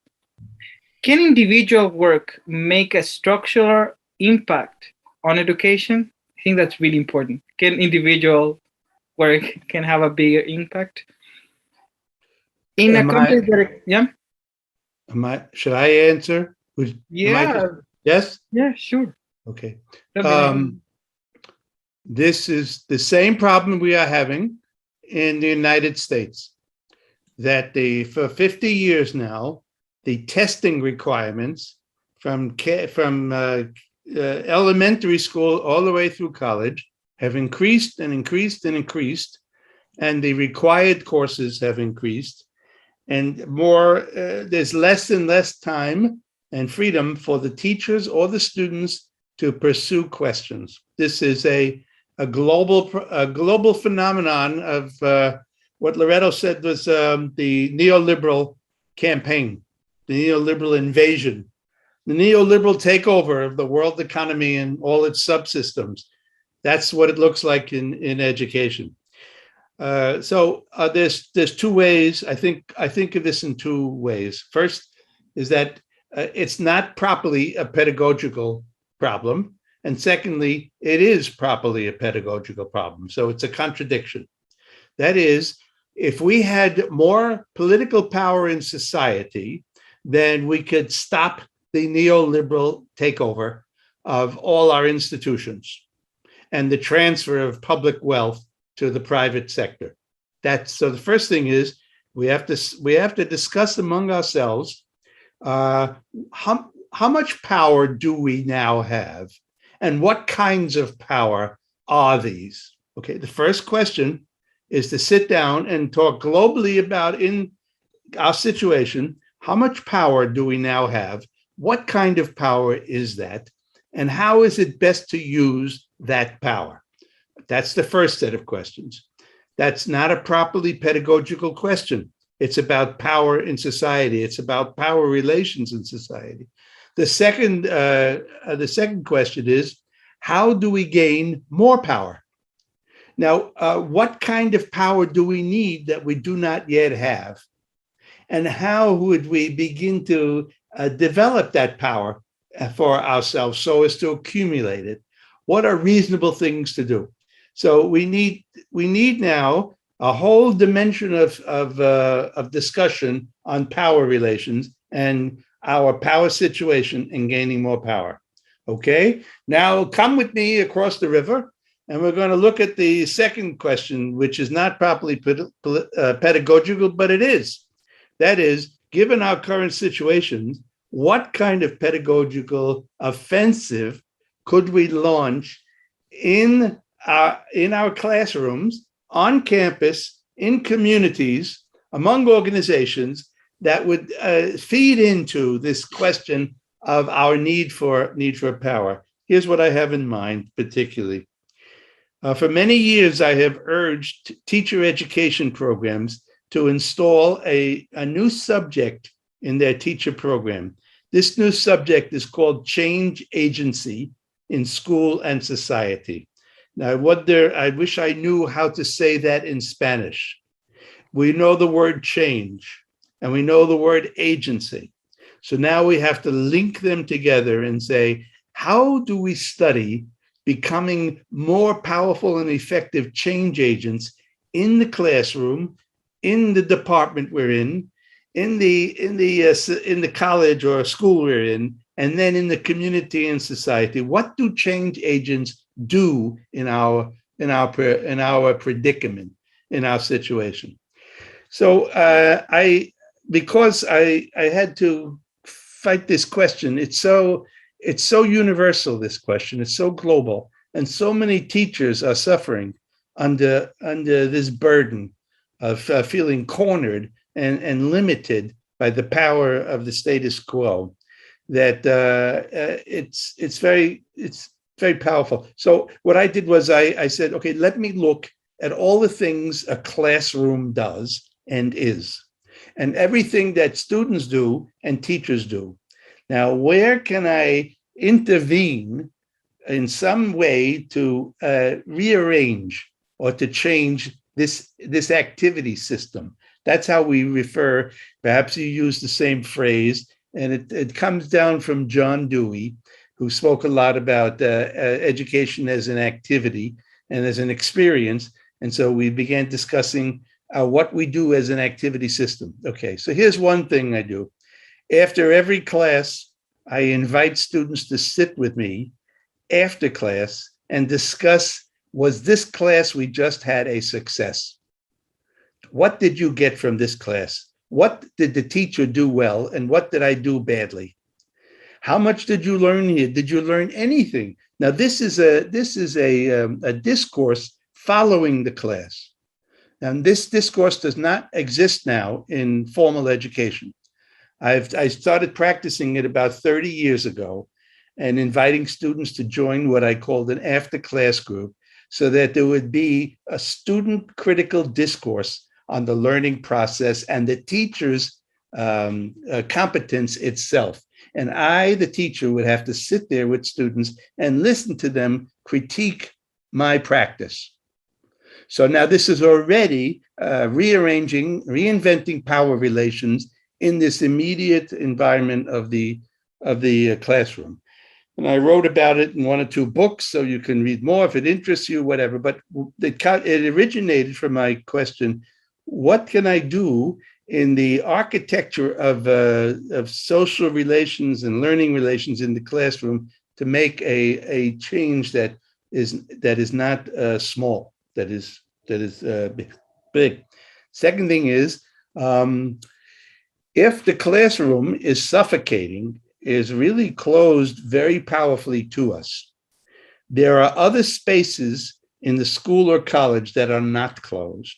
Can individual work make a structural impact on education? I think that's really important. Can individual work can have a bigger impact? In a context that, yeah? Should I answer? Yeah. Yes? Yeah, sure. Okay. This is the same problem we are having in the United States, that for 50 years now, the testing requirements from elementary school all the way through college have increased and increased and increased, and the required courses have increased, and there's less and less time and freedom for the teachers or the students to pursue questions. This is a global phenomenon of what Loreto said was the neoliberal campaign, the neoliberal invasion, the neoliberal takeover of the world economy and all its subsystems. That's what it looks like in education. There's two ways. I think of this in two ways. First is that it's not properly a pedagogical problem, and secondly, it is properly a pedagogical problem. So it's a contradiction. That is, if we had more political power in society, then we could stop the neoliberal takeover of all our institutions and the transfer of public wealth to the private sector. So the first thing is we have to discuss among ourselves how much power do we now have, and what kinds of power are these? Okay, the first question is to sit down and talk globally about, in our situation, how much power do we now have? What kind of power is that? And how is it best to use that power? That's the first set of questions. That's not a properly pedagogical question. It's about power in society. It's about power relations in society. The second question is, how do we gain more power? Now, what kind of power do we need that we do not yet have? And how would we begin to develop that power for ourselves so as to accumulate it? What are reasonable things to do? So we need now a whole dimension of discussion on power relations and our power situation in gaining more power. Okay, now come with me across the river, and we're going to look at the second question, which is not properly pedagogical, but it is. That is, given our current situations, what kind of pedagogical offensive could we launch in our classrooms, on campus, in communities, among organizations that would feed into this question of our need for power? Here's what I have in mind particularly. For many years, I have urged teacher education programs to install a new subject in their teacher program. This new subject is called change agency in school and society. Now, I wish I knew how to say that in Spanish. We know the word change, and we know the word agency. So now we have to link them together and say, how do we study becoming more powerful and effective change agents in the classroom, in the department we're in the college or school we're in, and then in the community and society? What do change agents do in our predicament, in our situation? So because I had to fight this question. It's so universal, this question. It's so global, and so many teachers are suffering under this burden of feeling cornered and limited by the power of the status quo, that it's very powerful. So what I did was I said, okay, let me look at all the things a classroom does and is, and everything that students do and teachers do. Now, where can I intervene in some way to rearrange or to change this activity system? That's how we refer. Perhaps you use the same phrase, and it comes down from John Dewey, who spoke a lot about education as an activity and as an experience. And so we began discussing what we do as an activity system. Okay, so here's one thing I do. After every class, I invite students to sit with me after class and discuss, was this class we just had a success? What did you get from this class? What did the teacher do well, and what did I do badly? How much did you learn here? Did you learn anything? Now, this is a discourse following the class. And this discourse does not exist now in formal education. I started practicing it about 30 years ago and inviting students to join what I called an after-class group, so that there would be a student critical discourse on the learning process and the teacher's competence itself. And I, the teacher, would have to sit there with students and listen to them critique my practice. So now this is already reinventing power relations in this immediate environment of the classroom. And I wrote about it in 1 or 2 books, so you can read more if it interests you, whatever. But it originated from my question, what can I do in the architecture of social relations and learning relations in the classroom to make a change that is not small, that is big. Second thing is, if the classroom is suffocating, is really closed very powerfully to us, there are other spaces in the school or college that are not closed.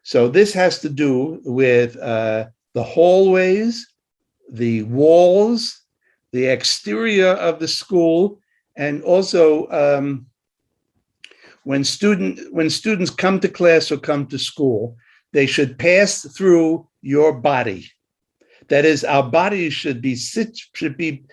So this has to do with the hallways, the walls, the exterior of the school, and also when students come to class or come to school, they should pass through your body. That is, our bodies should be situated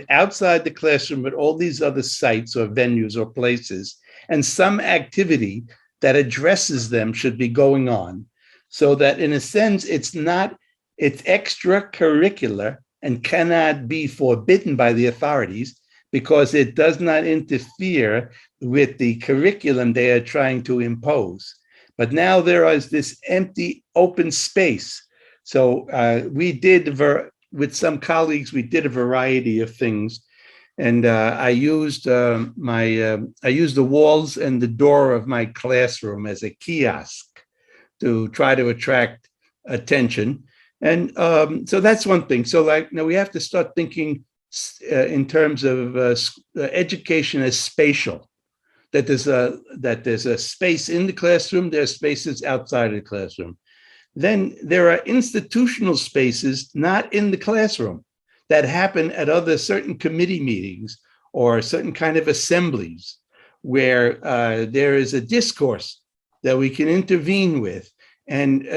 outside the classroom with all these other sites or venues or places, and some activity that addresses them should be going on, so that in a sense it's extracurricular and cannot be forbidden by the authorities because it does not interfere with the curriculum they are trying to impose. But now there is this empty open space. So we did, with some colleagues, we did a variety of things. And I used the walls and the door of my classroom as a kiosk to try to attract attention. And so that's one thing. So now we have to start thinking in terms of education as spatial, that there's a space in the classroom, there are spaces outside of the classroom. Then there are institutional spaces not in the classroom that happen at other certain committee meetings or certain kind of assemblies where there is a discourse that we can intervene with and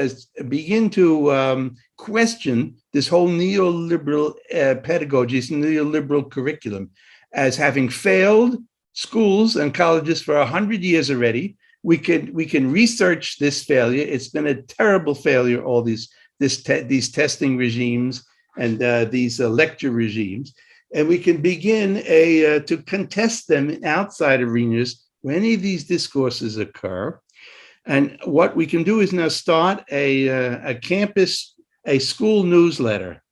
begin to question this whole neoliberal pedagogy, this neoliberal curriculum as having failed schools and colleges for 100 years already. We can research this failure. It's been a terrible failure, all these testing regimes and these lecture regimes, and we can begin to contest them in outside arenas where any of these discourses occur. And what we can do is now start a school newsletter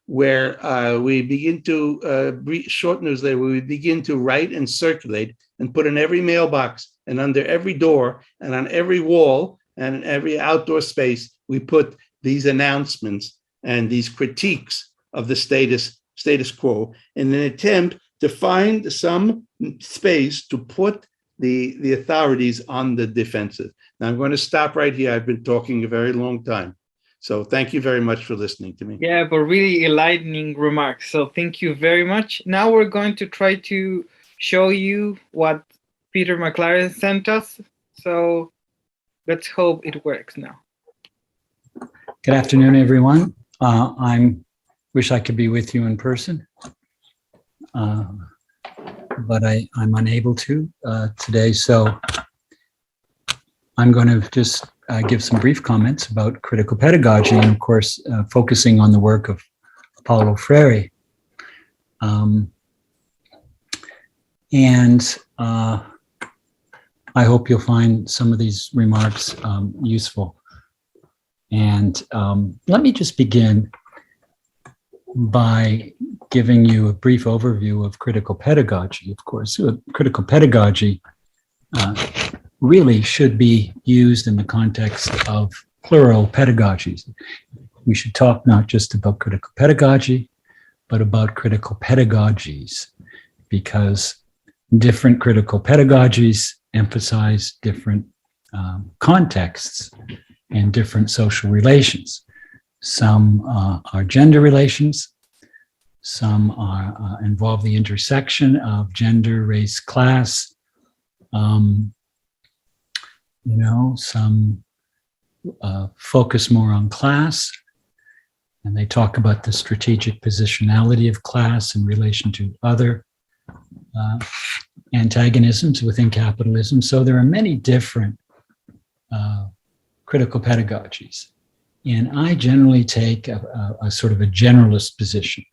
where we begin to short newsletter where we begin to write and circulate and put in every mailbox and under every door and on every wall and in every outdoor space, we put these announcements and these critiques of the status quo in an attempt to find some space to put the authorities on the defensive. Now I'm going to stop right here. I've been talking a very long time. So thank you very much for listening to me. Yeah, but really enlightening remarks. So thank you very much. Now we're going to try to show you what Peter Maclaren sent us. So let's hope it works now. Good afternoon, everyone. I wish I could be with you in person, but I'm unable to today. So I'm going to just give some brief comments about critical pedagogy and, of course, focusing on the work of Paulo Freire. And I hope you'll find some of these remarks useful. And let me just begin by giving you a brief overview of critical pedagogy. Of course, critical pedagogy really should be used in the context of plural pedagogies. We should talk not just about critical pedagogy, but about critical pedagogies, because different critical pedagogies emphasize different contexts and different social relations. Some are gender relations, some involve the intersection of gender, race, class. Some focus more on class, and they talk about the strategic positionality of class in relation to other antagonisms within capitalism. So there are many different critical pedagogies. And I generally take a sort of a generalist position.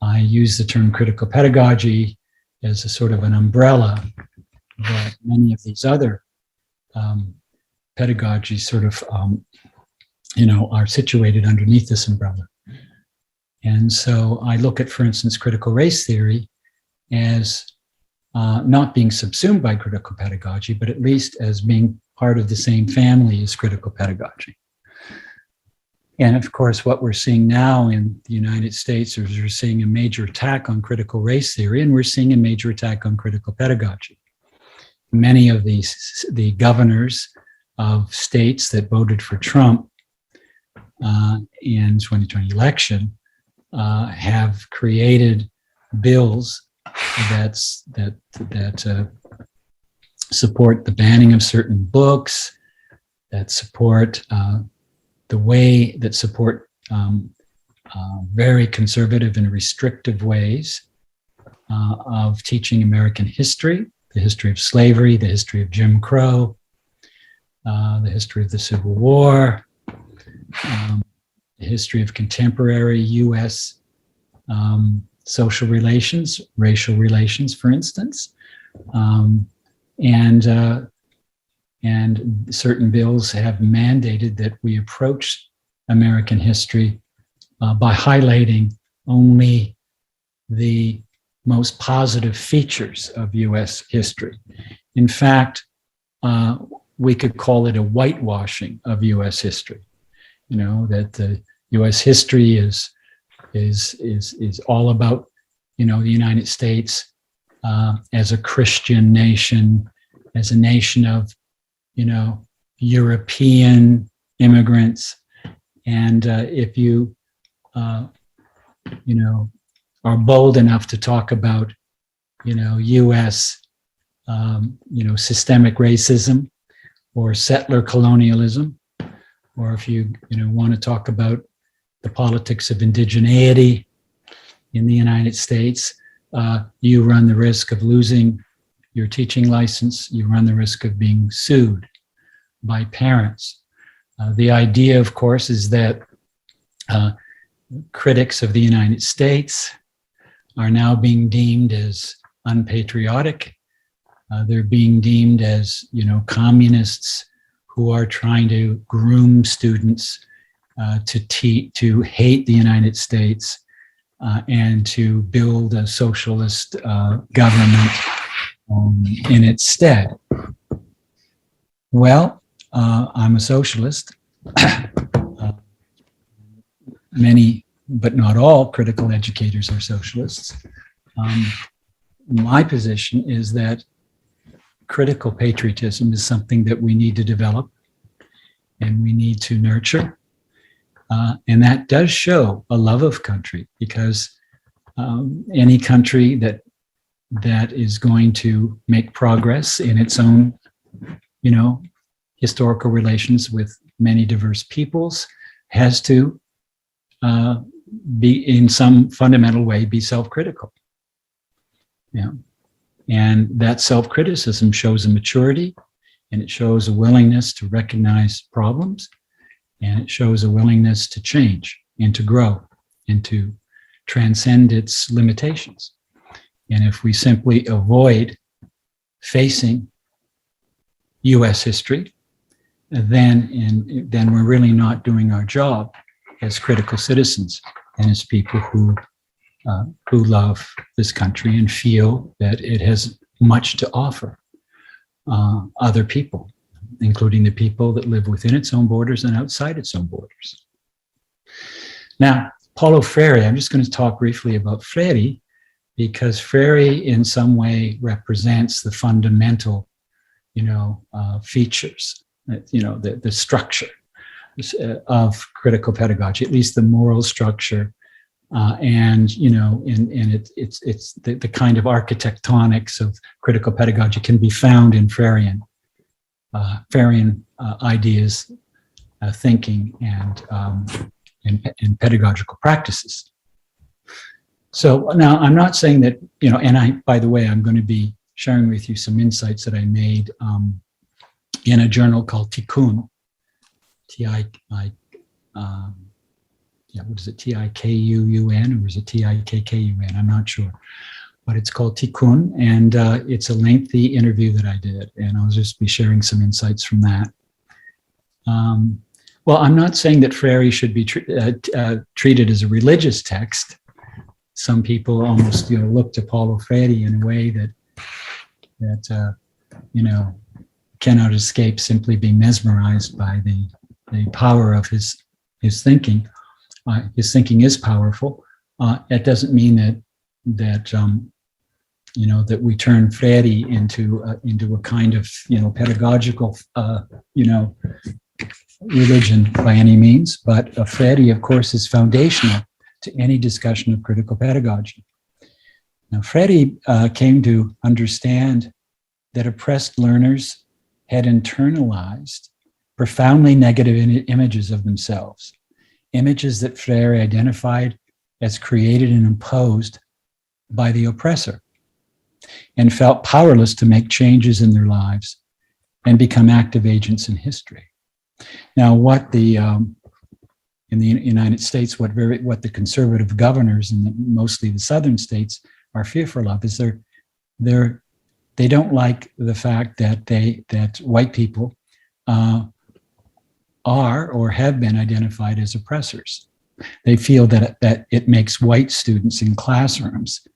I use the term critical pedagogy as a sort of an umbrella that many of these other pedagogies sort of, are situated underneath this umbrella. And so I look at, for instance, critical race theory as not being subsumed by critical pedagogy, but at least as being part of the same family as critical pedagogy. And of course, what we're seeing now in the United States is we're seeing a major attack on critical race theory, and we're seeing a major attack on critical pedagogy. Many of the governors of states that voted for Trump in 2020 election have created bills that support the banning of certain books, that support very conservative and restrictive ways of teaching American history, the history of slavery, the history of Jim Crow, the history of the Civil War, the history of contemporary U.S. Social relations, racial relations, for instance, and certain bills have mandated that we approach American history by highlighting only the most positive features of U.S. history. In fact, we could call it a whitewashing of U.S. history. That the U.S. history is all about, the United States as a Christian nation, as a nation of, European immigrants. And if you, are bold enough to talk about, U.S., systemic racism or settler colonialism, or if you, want to talk about the politics of indigeneity in the United States, you run the risk of losing your teaching license. You run the risk of being sued by parents. The idea, of course, is that critics of the United States are now being deemed as unpatriotic. They're being deemed as, communists who are trying to groom students to hate the United States and to build a socialist government in its stead. Well, I'm a socialist. Many, but not all, critical educators are socialists. My position is that critical patriotism is something that we need to develop and we need to nurture. And that does show a love of country, because any country that is going to make progress in its own, historical relations with many diverse peoples has to be, in some fundamental way, be self-critical. And that self-criticism shows a maturity, and it shows a willingness to recognize problems, and it shows a willingness to change and to grow and to transcend its limitations. And if we simply avoid facing U.S. history, then we're really not doing our job as critical citizens and as people who love this country and feel that it has much to offer other people, including the people that live within its own borders and outside its own borders. Now, Paulo Freire, I'm just going to talk briefly about Freire, because Freire in some way represents the fundamental, features, the structure of critical pedagogy, at least the moral structure, and it's the kind of architectonics of critical pedagogy can be found in Freirean ideas, thinking, and pedagogical practices. So now I'm not saying that, by the way, I'm going to be sharing with you some insights that I made in a journal called Tikkun, what is it, T-I-K-U-U-N, or is it T-I-K-K-U-N? I'm not sure. But it's called Tikkun, and it's a lengthy interview that I did, and I'll just be sharing some insights from that. Well, I'm not saying that Freire should be treated as a religious text. Some people almost, look to Paulo Freire in a way that cannot escape simply being mesmerized by the power of his thinking. His thinking is powerful. It doesn't mean that we turn Freire into a kind of pedagogical religion by any means, but Freire, of course, is foundational to any discussion of critical pedagogy. Now, Freire came to understand that oppressed learners had internalized profoundly negative images of themselves, images that Freire identified as created and imposed by the oppressor, and felt powerless to make changes in their lives and become active agents in history. Now, what in the United States, what the conservative governors and mostly the southern states are fearful of is they don't like the fact that white people are or have been identified as oppressors. They feel that it makes white students in classrooms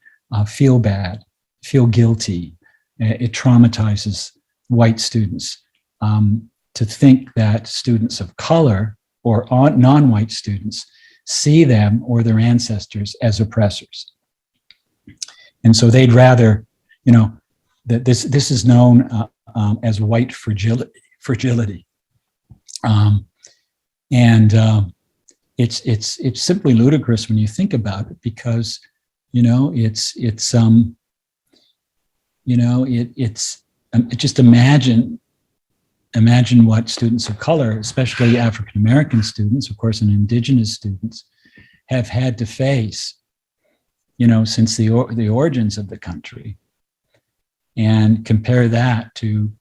feel bad, feel guilty. It traumatizes white students to think that students of color or non-white students see them or their ancestors as oppressors. And so they'd rather, that this is known as white fragility. It's simply ludicrous when you think about it, because just imagine what students of color, especially African American students, of course, and indigenous students, have had to face, since the origins of the country, and compare that to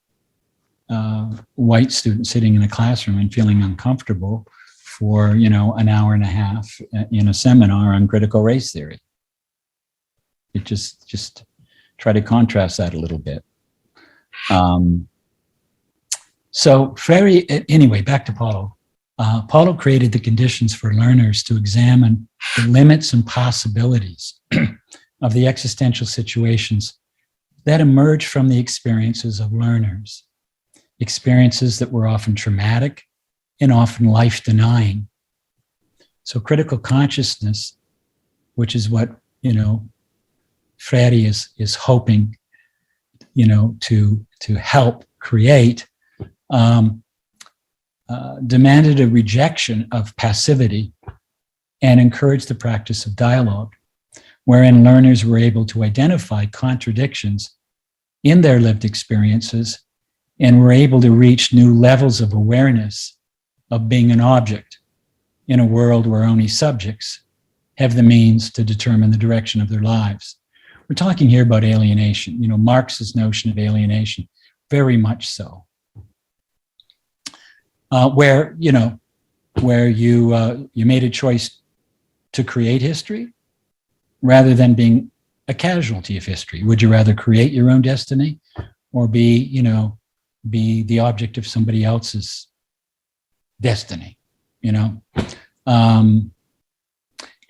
white students sitting in a classroom and feeling uncomfortable for an hour and a half in a seminar on critical race theory. It just try to contrast that a little bit. So Freire, anyway, back to Paulo. Paulo created the conditions for learners to examine the limits and possibilities of the existential situations that emerge from the experiences of learners, experiences that were often traumatic and often life-denying. So critical consciousness, which is what, Freire is hoping, to help create, demanded a rejection of passivity and encouraged the practice of dialogue, wherein learners were able to identify contradictions in their lived experiences and were able to reach new levels of awareness of being an object in a world where only subjects have the means to determine the direction of their lives. We're talking here about alienation, Marx's notion of alienation, very much so. Where you made a choice to create history rather than being a casualty of history. Would you rather create your own destiny or be the object of somebody else's destiny,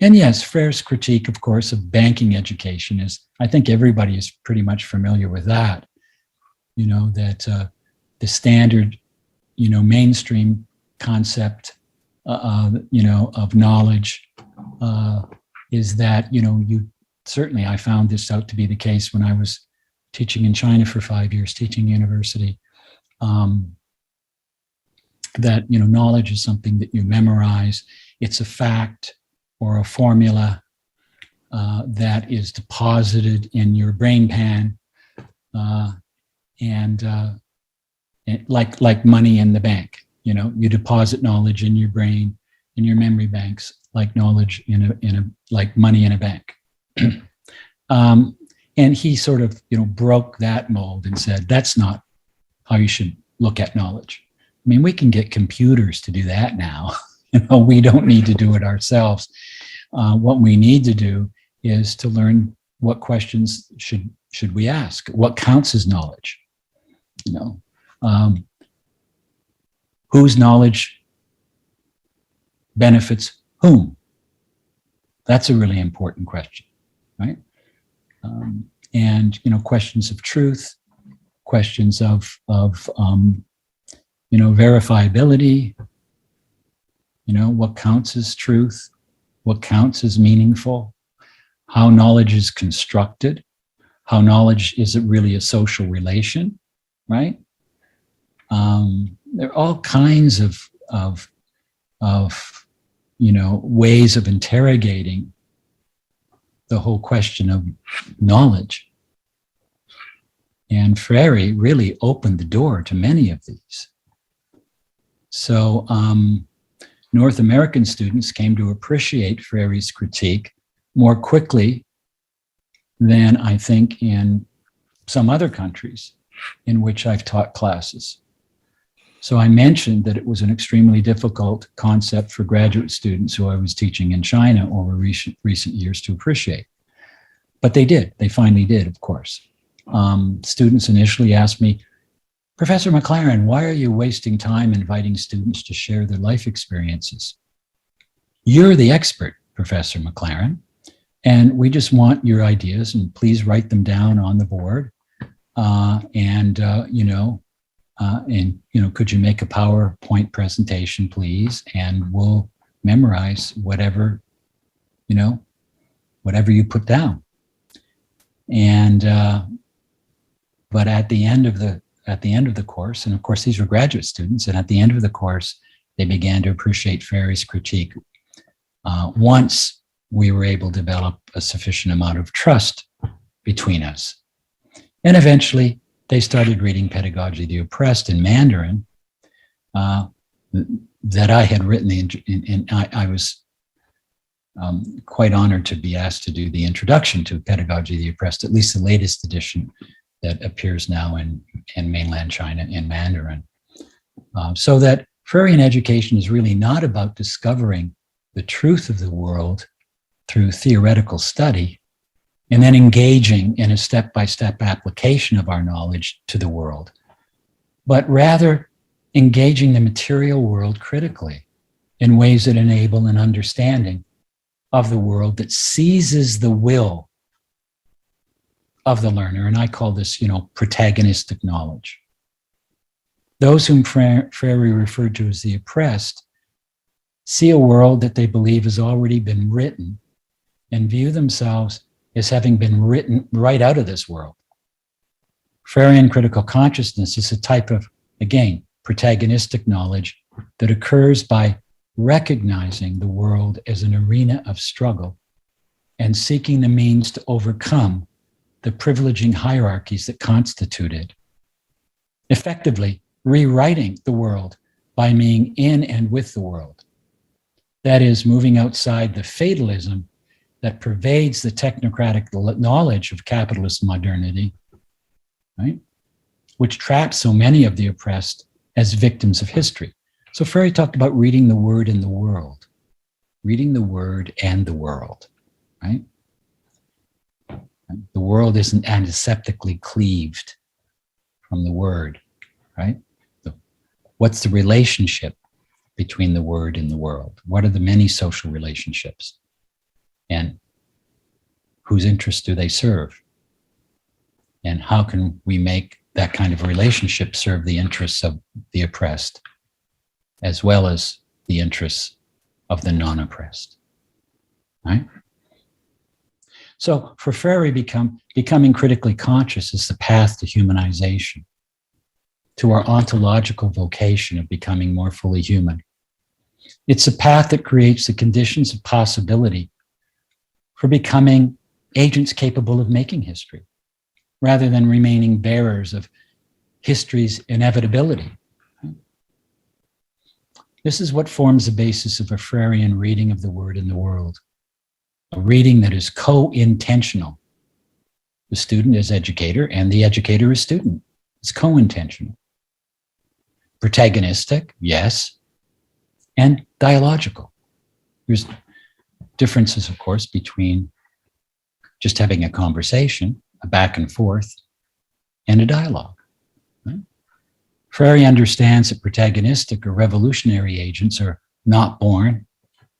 And yes, Freire's critique, of course, of banking education is, I think everybody is pretty much familiar with that, that the standard, mainstream concept, of knowledge is that, certainly I found this out to be the case when I was teaching in China for 5 years, teaching university, that, knowledge is something that you memorize. It's a fact or a formula that is deposited in your brain pan, and like money in the bank. You deposit knowledge in your brain, in your memory banks, like knowledge like money in a bank. And he sort of, broke that mold and said, that's not how you should look at knowledge. I mean, we can get computers to do that now. We don't need to do it ourselves. What we need to do is to learn what questions should we ask? What counts as knowledge? Whose knowledge benefits whom? That's a really important question, right? And questions of truth, questions of verifiability. What counts as truth? What counts as meaningful? How knowledge is constructed? How knowledge is it really a social relation, right? There are all kinds of ways of interrogating the whole question of knowledge. And Freire really opened the door to many of these. So North American students came to appreciate Freire's critique more quickly than I think in some other countries in which I've taught classes. So I mentioned that it was an extremely difficult concept for graduate students who I was teaching in China over recent years to appreciate. But they did. They finally did, of course. Students initially asked me, Professor Maclaren, why are you wasting time inviting students to share their life experiences? You're the expert, Professor Maclaren, and we just want your ideas, and please write them down on the board. Could you make a PowerPoint presentation, please? And we'll memorize whatever you put down. And but at the end of the course, and of course these were graduate students, and at the end of the course, they began to appreciate Freire's critique once we were able to develop a sufficient amount of trust between us. And eventually, they started reading Pedagogy of the Oppressed in Mandarin that I had written, and I was quite honored to be asked to do the introduction to Pedagogy of the Oppressed, at least the latest edition that appears now in mainland China in Mandarin. So that Freirean education is really not about discovering the truth of the world through theoretical study and then engaging in a step-by-step application of our knowledge to the world, but rather engaging the material world critically in ways that enable an understanding of the world that seizes the will of the learner. And I call this, protagonistic knowledge. Those whom Freire referred to as the oppressed see a world that they believe has already been written and view themselves as having been written right out of this world. Freirean critical consciousness is a type of, again, protagonistic knowledge that occurs by recognizing the world as an arena of struggle and seeking the means to overcome the privileging hierarchies that constitute it. Effectively, rewriting the world by being in and with the world. That is, moving outside the fatalism that pervades the technocratic knowledge of capitalist modernity, right? Which traps so many of the oppressed as victims of history. So Freire talked about reading the word in the world, reading the word and the world, right? The world isn't antiseptically cleaved from the word, right? What's the relationship between the word and the world? What are the many social relationships? And whose interests do they serve? And how can we make that kind of relationship serve the interests of the oppressed, as well as the interests of the non-oppressed, right? So for Freire, becoming critically conscious is the path to humanization, to our ontological vocation of becoming more fully human. It's a path that creates the conditions of possibility for becoming agents capable of making history, rather than remaining bearers of history's inevitability. This is what forms the basis of a Freirean reading of the word in the world, a reading that is co-intentional. The student is educator and the educator is student. It's co-intentional. protagonistic, yes, and dialogical. There's differences, of course, between just having a conversation, a back and forth, and a dialogue. Right? Freire understands that protagonistic or revolutionary agents are not born.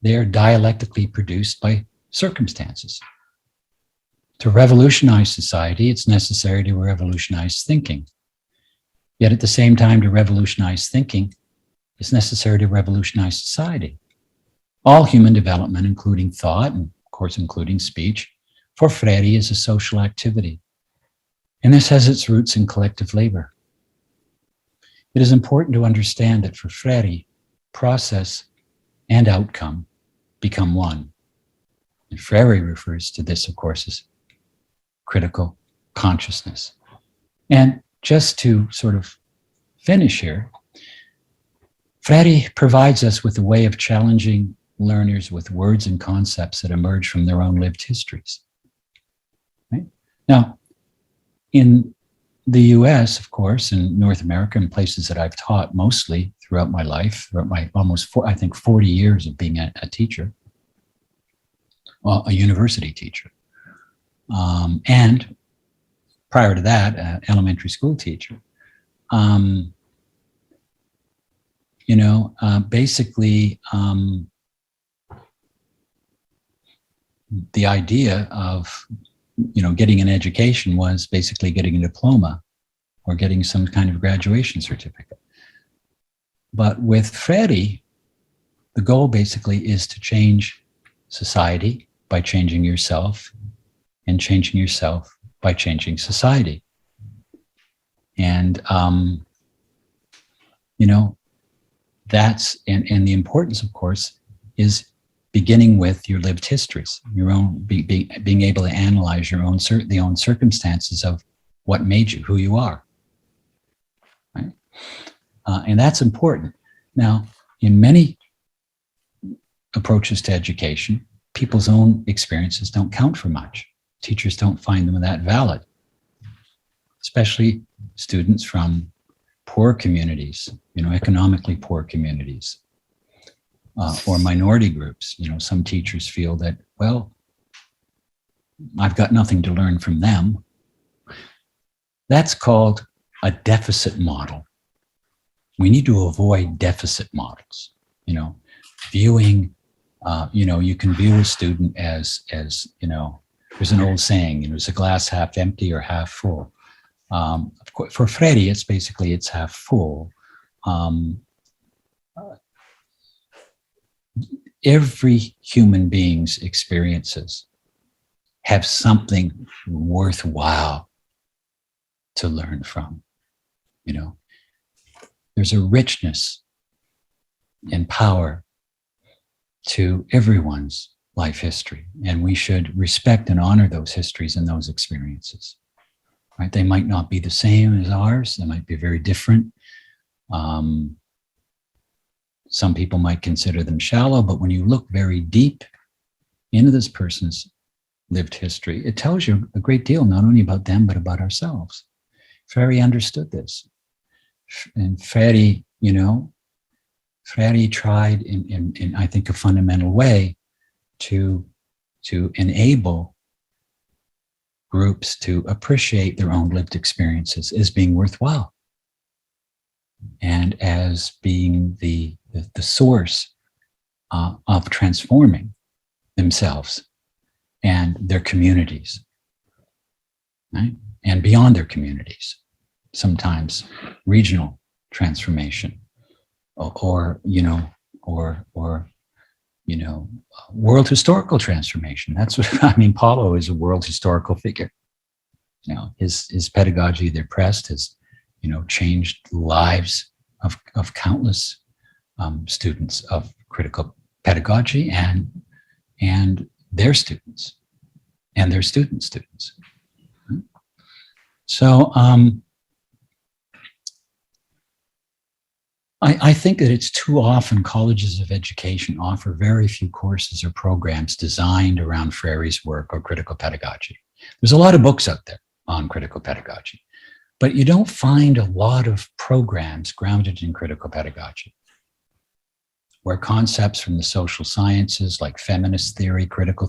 They are dialectically produced by circumstances. To revolutionize society, it's necessary to revolutionize thinking. Yet at the same time, to revolutionize thinking, it's necessary to revolutionize society. All human development, including thought, and of course, including speech, for Freire is a social activity. And this has its roots in collective labor. It is important to understand that for Freire, process and outcome become one. And Freire refers to this, of course, as critical consciousness. And just to sort of finish here, Freire provides us with a way of challenging learners with words and concepts that emerge from their own lived histories. Right? Now, in the US, of course, in North America, and places that I've taught mostly throughout my life, throughout my almost 40 years of being a teacher, well, a university teacher. And prior to that, elementary school teacher. Basically, the idea of, getting an education was basically getting a diploma or getting some kind of graduation certificate. But with Freire, the goal basically is to change society by changing yourself, and changing yourself by changing society. And, that's, and the importance, of course, is beginning with your lived histories, your own, being able to analyze your own, the own circumstances of what made you who you are. Right? And that's important. Now, in many approaches to education, people's own experiences don't count for much. Teachers don't find them that valid, especially students from poor communities, economically poor communities, or minority groups. Some teachers feel that, well, I've got nothing to learn from them. That's called a deficit model. We need to avoid deficit models. Viewing, you can view a student as there's an old saying, is a glass half empty or half full? Of course, for Freire, it's half full. Every human being's experiences have something worthwhile to learn from. There's a richness and power to everyone's life history, and we should respect and honor those histories and those experiences. Right? They might not be the same as ours. They might be very different. Some people might consider them shallow, but when you look very deep into this person's lived history, it tells you a great deal, not only about them, but about ourselves. Freire understood this. And Freire, Freire tried in I think, a fundamental way to enable groups to appreciate their own lived experiences as being worthwhile and as being the source of transforming themselves and their communities, right? And beyond their communities, sometimes regional transformation or world historical transformation. That's what, Paulo is a world historical figure. His pedagogy, They're Pressed, has, changed the lives of countless students of critical pedagogy and their students and their students' students. So I think that it's too often colleges of education offer very few courses or programs designed around Freire's work or critical pedagogy. There's a lot of books out there on critical pedagogy, But you don't find a lot of programs grounded in critical pedagogy, where concepts from the social sciences like feminist theory, critical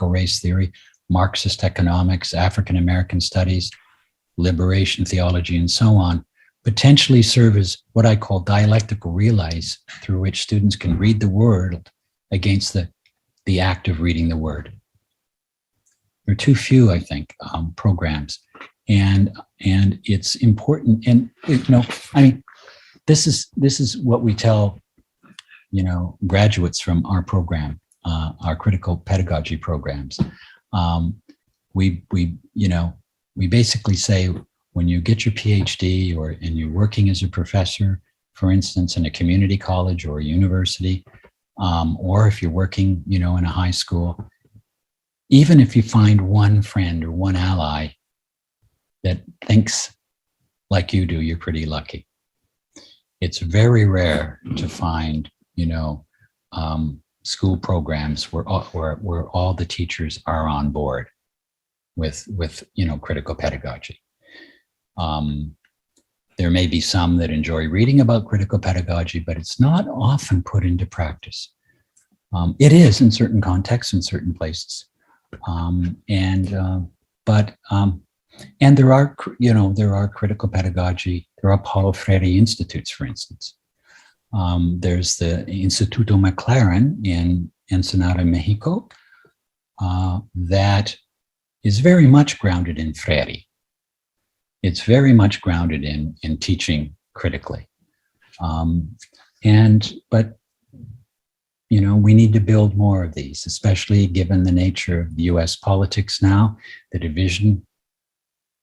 race theory, Marxist economics, African American studies, liberation theology, and so on, potentially serve as what I call dialectical relays through which students can read the word against the act of reading the word. There are too few, I think, programs, and it's important. And I mean, this is what we tell graduates from our program, our critical pedagogy programs. We basically say, when you get your PhD and you're working as a professor, for instance, in a community college or a university, or if you're working, in a high school, even if you find one friend or one ally that thinks like you do, you're pretty lucky. It's very rare to find, school programs where all the teachers are on board with critical pedagogy. There may be some that enjoy reading about critical pedagogy, but it's not often put into practice. It is in certain contexts, in certain places. And there are critical pedagogy. There are Paulo Freire Institutes, for instance. There's the Instituto Maclaren in Ensenada, Mexico, that is very much grounded in Freire. It's very much grounded in teaching critically. But we need to build more of these, especially given the nature of the US politics now, the division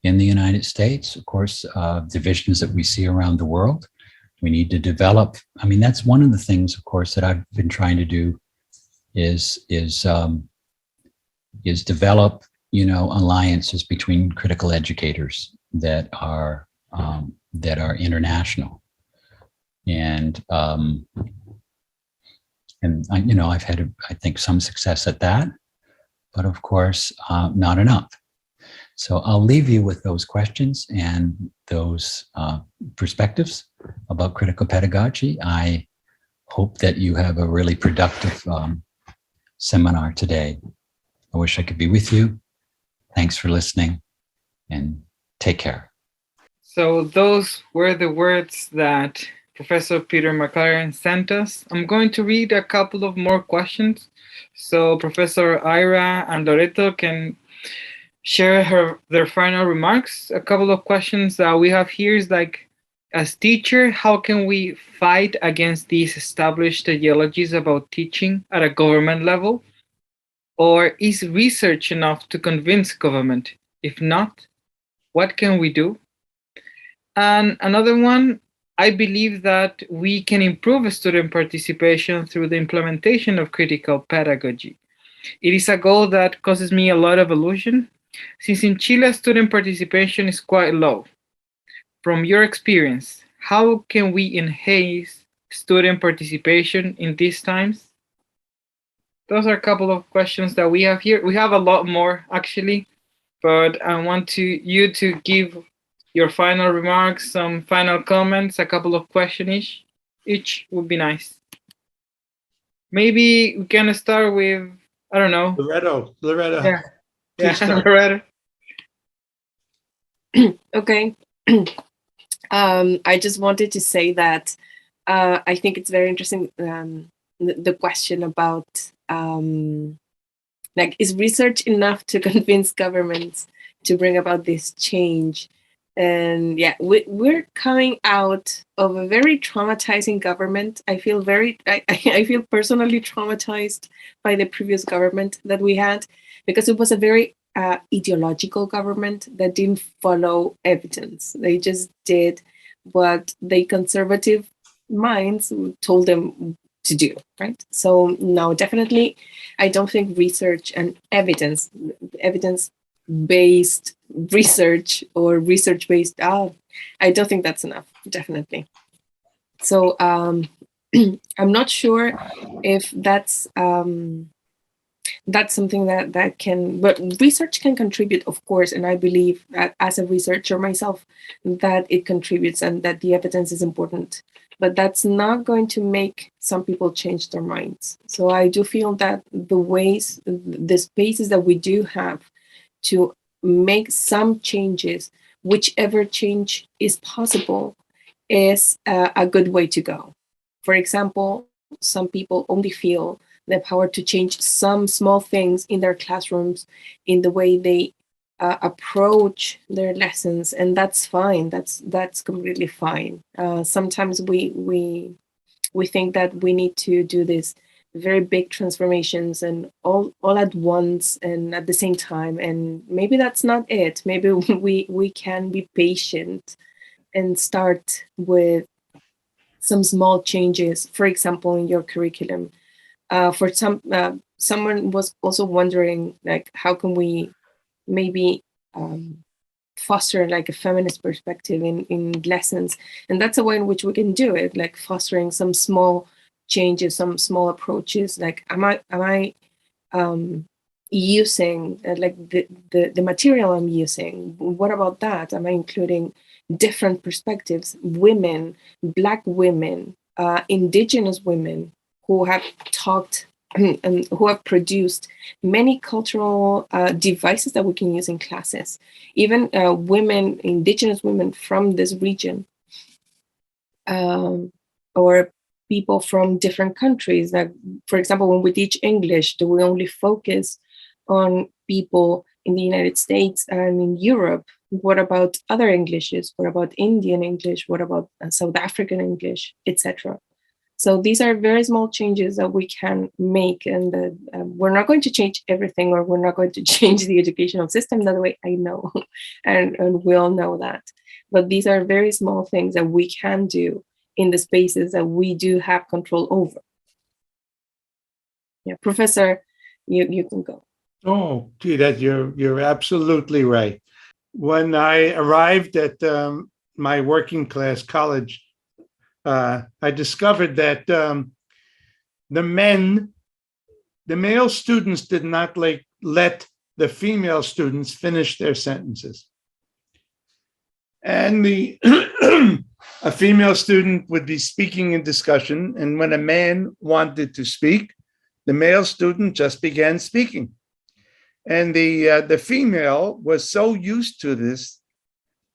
in the United States, of course, divisions that we see around the world. We need to develop. I mean, that's one of the things, of course, that I've been trying to do is develop, alliances between critical educators that are international. And I've had, I think, some success at that, but of course, not enough. So I'll leave you with those questions and those perspectives about critical pedagogy. I hope that you have a really productive seminar today. I wish I could be with you. Thanks for listening, and take care. So those were the words that Professor Peter Maclaren sent us. I'm going to read a couple of more questions so Professor Ira and Loreto can share their final remarks. A couple of questions that we have here is like, as teacher, how can we fight against these established ideologies about teaching at a government level? Or is research enough to convince government? If not, what can we do? And another one, I believe that we can improve student participation through the implementation of critical pedagogy. It is a goal that causes me a lot of illusion, since in Chile, student participation is quite low. From your experience, how can we enhance student participation in these times? Those are a couple of questions that we have here. We have a lot more, actually, but I want you to give your final remarks, some final comments, a couple of questions each would be nice. Maybe we can start with, I don't know. Loreto. Yeah, Loreto. Okay. I just wanted to say that I think it's very interesting, the question about is research enough to convince governments to bring about this change? And yeah, we're coming out of a very traumatizing government. I feel I feel personally traumatized by the previous government that we had, because it was a very ideological government that didn't follow evidence. They just did what the conservative minds told them to do, right? So no, definitely, I don't think research and evidence-based research or research-based, I don't think that's enough, definitely. So I'm not sure if that's that's something that can, but research can contribute, of course, and I believe that as a researcher myself, that it contributes and that the evidence is important. But that's not going to make some people change their minds. So I do feel that the spaces that we do have to make some changes, whichever change is possible, is a good way to go. For example, some people only feel the power to change some small things in their classrooms, in the way they approach their lessons, and that's fine. That's completely fine. Sometimes we think that we need to do this very big transformations and all at once and at the same time, and maybe that's not it. Maybe we can be patient and start with some small changes. For example, in your curriculum. For someone was also wondering, like, how can we maybe foster like a feminist perspective in lessons? And that's a way in which we can do it, like fostering some small changes, some small approaches. Like, am I using like the material I'm using? What about that? Am I including different perspectives? Women, Black women, indigenous women, who have talked and who have produced many cultural devices that we can use in classes. Even women, indigenous women from this region, or people from different countries. Like, for example, when we teach English, do we only focus on people in the United States and in Europe? What about other Englishes? What about Indian English? What about South African English, etc.? So these are very small changes that we can make, and we're not going to change everything, or we're not going to change the educational system that way, I know, and we all know that. But these are very small things that we can do in the spaces that we do have control over. Yeah, Professor, you can go. Oh, gee, that you're absolutely right. When I arrived at my working class college, I discovered that the male students did not let the female students finish their sentences. And a female student would be speaking in discussion, and when a man wanted to speak, the male student just began speaking. And the female was so used to this,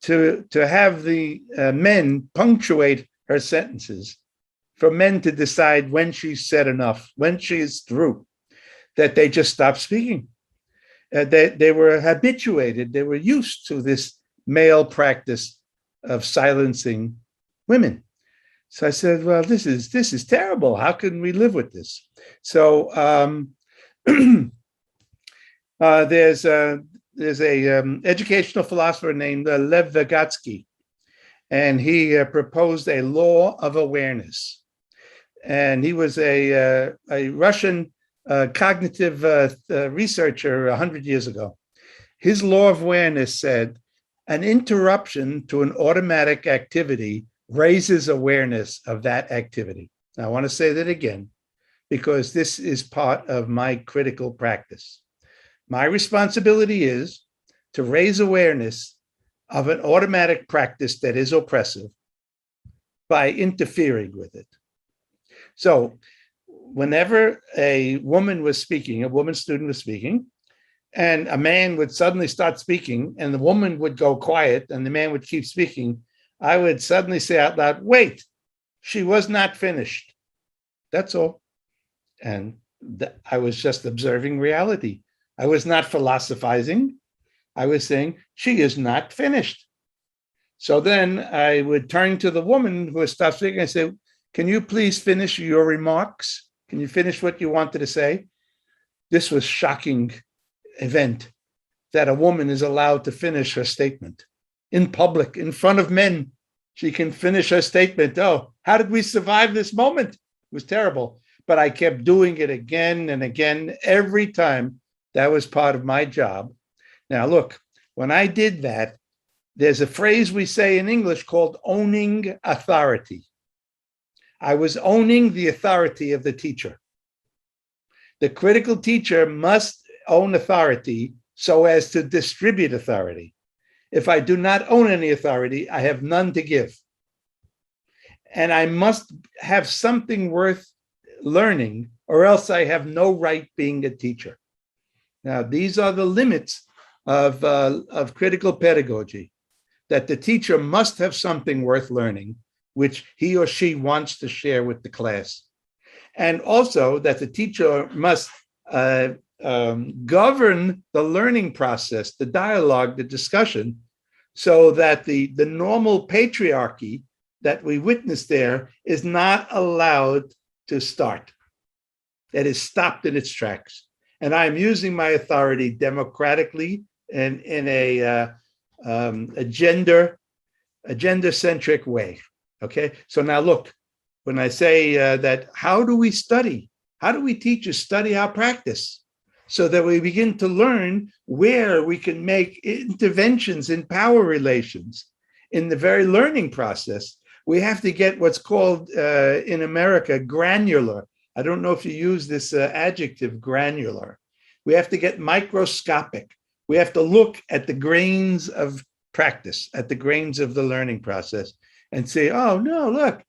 to have the men punctuate her sentences, for men to decide when she's said enough, when she is through, that they just stopped speaking. They were habituated, they were used to this male practice of silencing women. So I said, well, this is terrible. How can we live with this? So there's a educational philosopher named Lev Vygotsky, and he proposed a law of awareness. And he was a Russian cognitive researcher 100 years ago. His law of awareness said, an interruption to an automatic activity raises awareness of that activity. Now, I want to say that again, because this is part of my critical practice. My responsibility is to raise awareness of an automatic practice that is oppressive by interfering with it. So whenever a woman was speaking, a woman student was speaking, and a man would suddenly start speaking, and the woman would go quiet, and the man would keep speaking, I would suddenly say out loud, wait, she was not finished. That's all. And I was just observing reality. I was not philosophizing. I was saying, she is not finished. So then I would turn to the woman who was stopped speaking and say, can you please finish your remarks? Can you finish what you wanted to say? This was shocking event, that a woman is allowed to finish her statement in public, in front of men. She can finish her statement. Oh, how did we survive this moment? It was terrible. But I kept doing it again and again, every time. That was part of my job. Now, look, when I did that, there's a phrase we say in English called owning authority. I was owning the authority of the teacher. The critical teacher must own authority so as to distribute authority. If I do not own any authority, I have none to give. And I must have something worth learning, or else I have no right being a teacher. Now, these are the limits of critical pedagogy, that the teacher must have something worth learning, which he or she wants to share with the class. And also that the teacher must govern the learning process, the dialogue, the discussion, so that the normal patriarchy that we witness there is not allowed to start. That is stopped in its tracks. And I'm using my authority democratically and in a gender-centric way. Okay, so now look, when I say that, how do we study? How do we teachers study our practice so that we begin to learn where we can make interventions in power relations in the very learning process? We have to get what's called in America granular. I don't know if you use this adjective, granular. We have to get microscopic. We have to look at the grains of practice, at the grains of the learning process, and say, oh, no, look,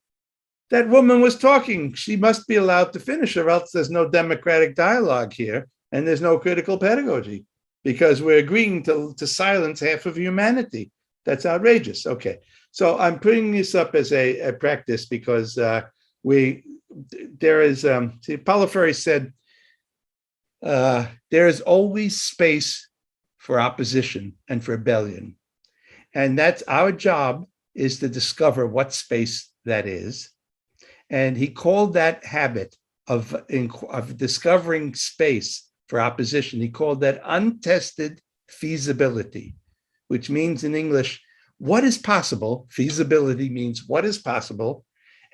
that woman was talking. She must be allowed to finish, or else there's no democratic dialogue here, and there's no critical pedagogy, because we're agreeing to silence half of humanity. That's outrageous. Okay, so I'm putting this up as a practice because there is, Paulo Freire said, there is always space for opposition and for rebellion. And that's our job, is to discover what space that is. And he called that habit of discovering space for opposition, he called that untested feasibility, which means in English, what is possible? Feasibility means what is possible,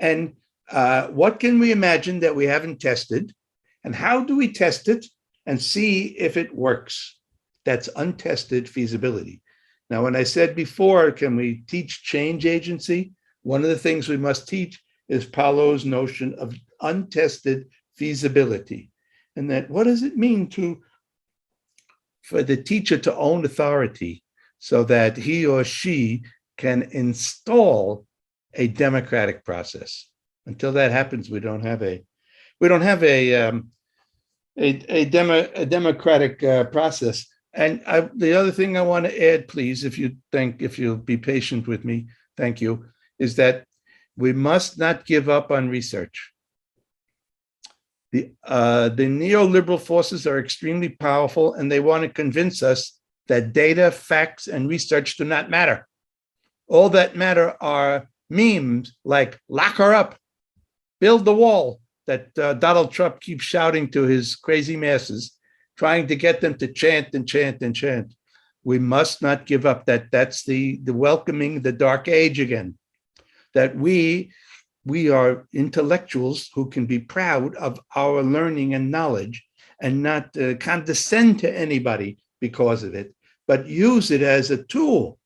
and what can we imagine that we haven't tested, and how do we test it and see if it works? That's untested feasibility. Now, when I said before, can we teach change agency? One of the things we must teach is Paulo's notion of untested feasibility. And that, what does it mean for the teacher to own authority so that he or she can install a democratic process? Until that happens, we don't have a democratic process. And the other thing I want to add, please, if you'll be patient with me, thank you, is that we must not give up on research. The neoliberal forces are extremely powerful, and they want to convince us that data, facts, and research do not matter. All that matter are memes like "lock her up," "build the wall," that Donald Trump keeps shouting to his crazy masses, trying to get them to chant and chant and chant. We must not give up. That's the welcoming the dark age again. That we are intellectuals who can be proud of our learning and knowledge and not condescend to anybody because of it, but use it as a tool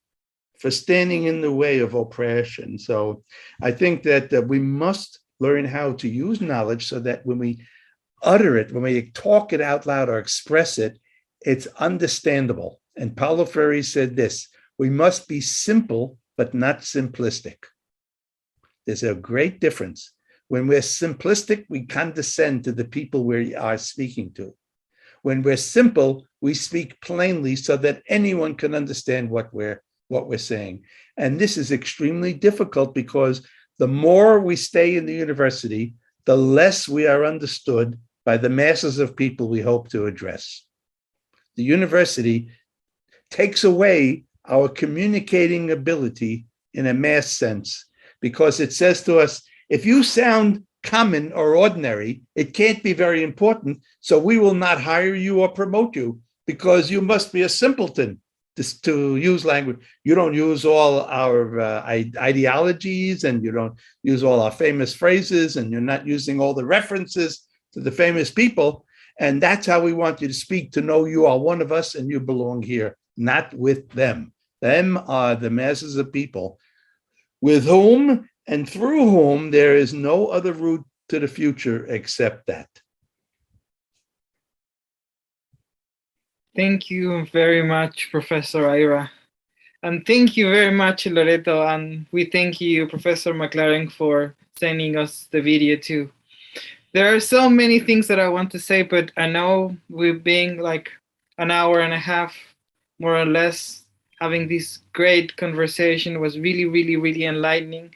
for standing in the way of oppression. So I think that we must learn how to use knowledge so that when we utter it, when we talk it out loud or express it, it's understandable. And Paulo Freire said this: we must be simple, but not simplistic. There's a great difference. When we're simplistic, we condescend to the people we are speaking to. When we're simple, we speak plainly so that anyone can understand what we're saying. And this is extremely difficult because the more we stay in the university, the less we are understood by the masses of people we hope to address. The university takes away our communicating ability in a mass sense, because it says to us, if you sound common or ordinary, it can't be very important, so we will not hire you or promote you because you must be a simpleton to use language. You don't use all our ideologies, and you don't use all our famous phrases, and you're not using all the references to the famous people. And that's how we want you to speak, to know you are one of us and you belong here, not with them. Them are the masses of people with whom and through whom there is no other route to the future except that. Thank you very much, Professor Ira. And thank you very much, Loreto. And we thank you, Professor Maclaren, for sending us the video too. There are so many things that I want to say, but I know we've been like an hour and a half, more or less, having this great conversation. It was really, really, really enlightening.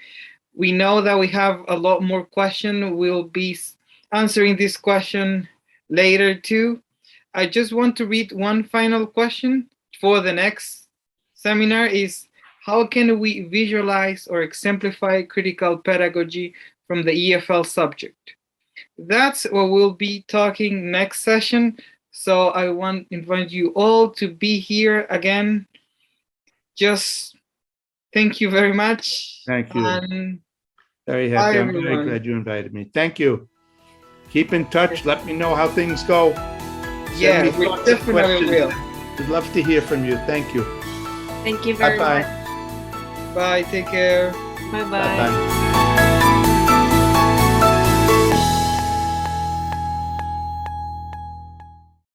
We know that we have a lot more questions. We'll be answering this question later too. I just want to read one final question for the next seminar is, how can we visualize or exemplify critical pedagogy from the EFL subject? That's what we'll be talking next session. So I want to invite you all to be here again. Just thank you very much. Thank you. And Very bye, happy. I'm very everyone. glad you invited me. Thank you. Keep in touch. Let me know how things go. Yeah, Send me we thoughts and definitely will. questions. We'd love to hear from you. Thank you. Thank you very Bye-bye. much. Bye, take care. Bye-bye. Bye-bye.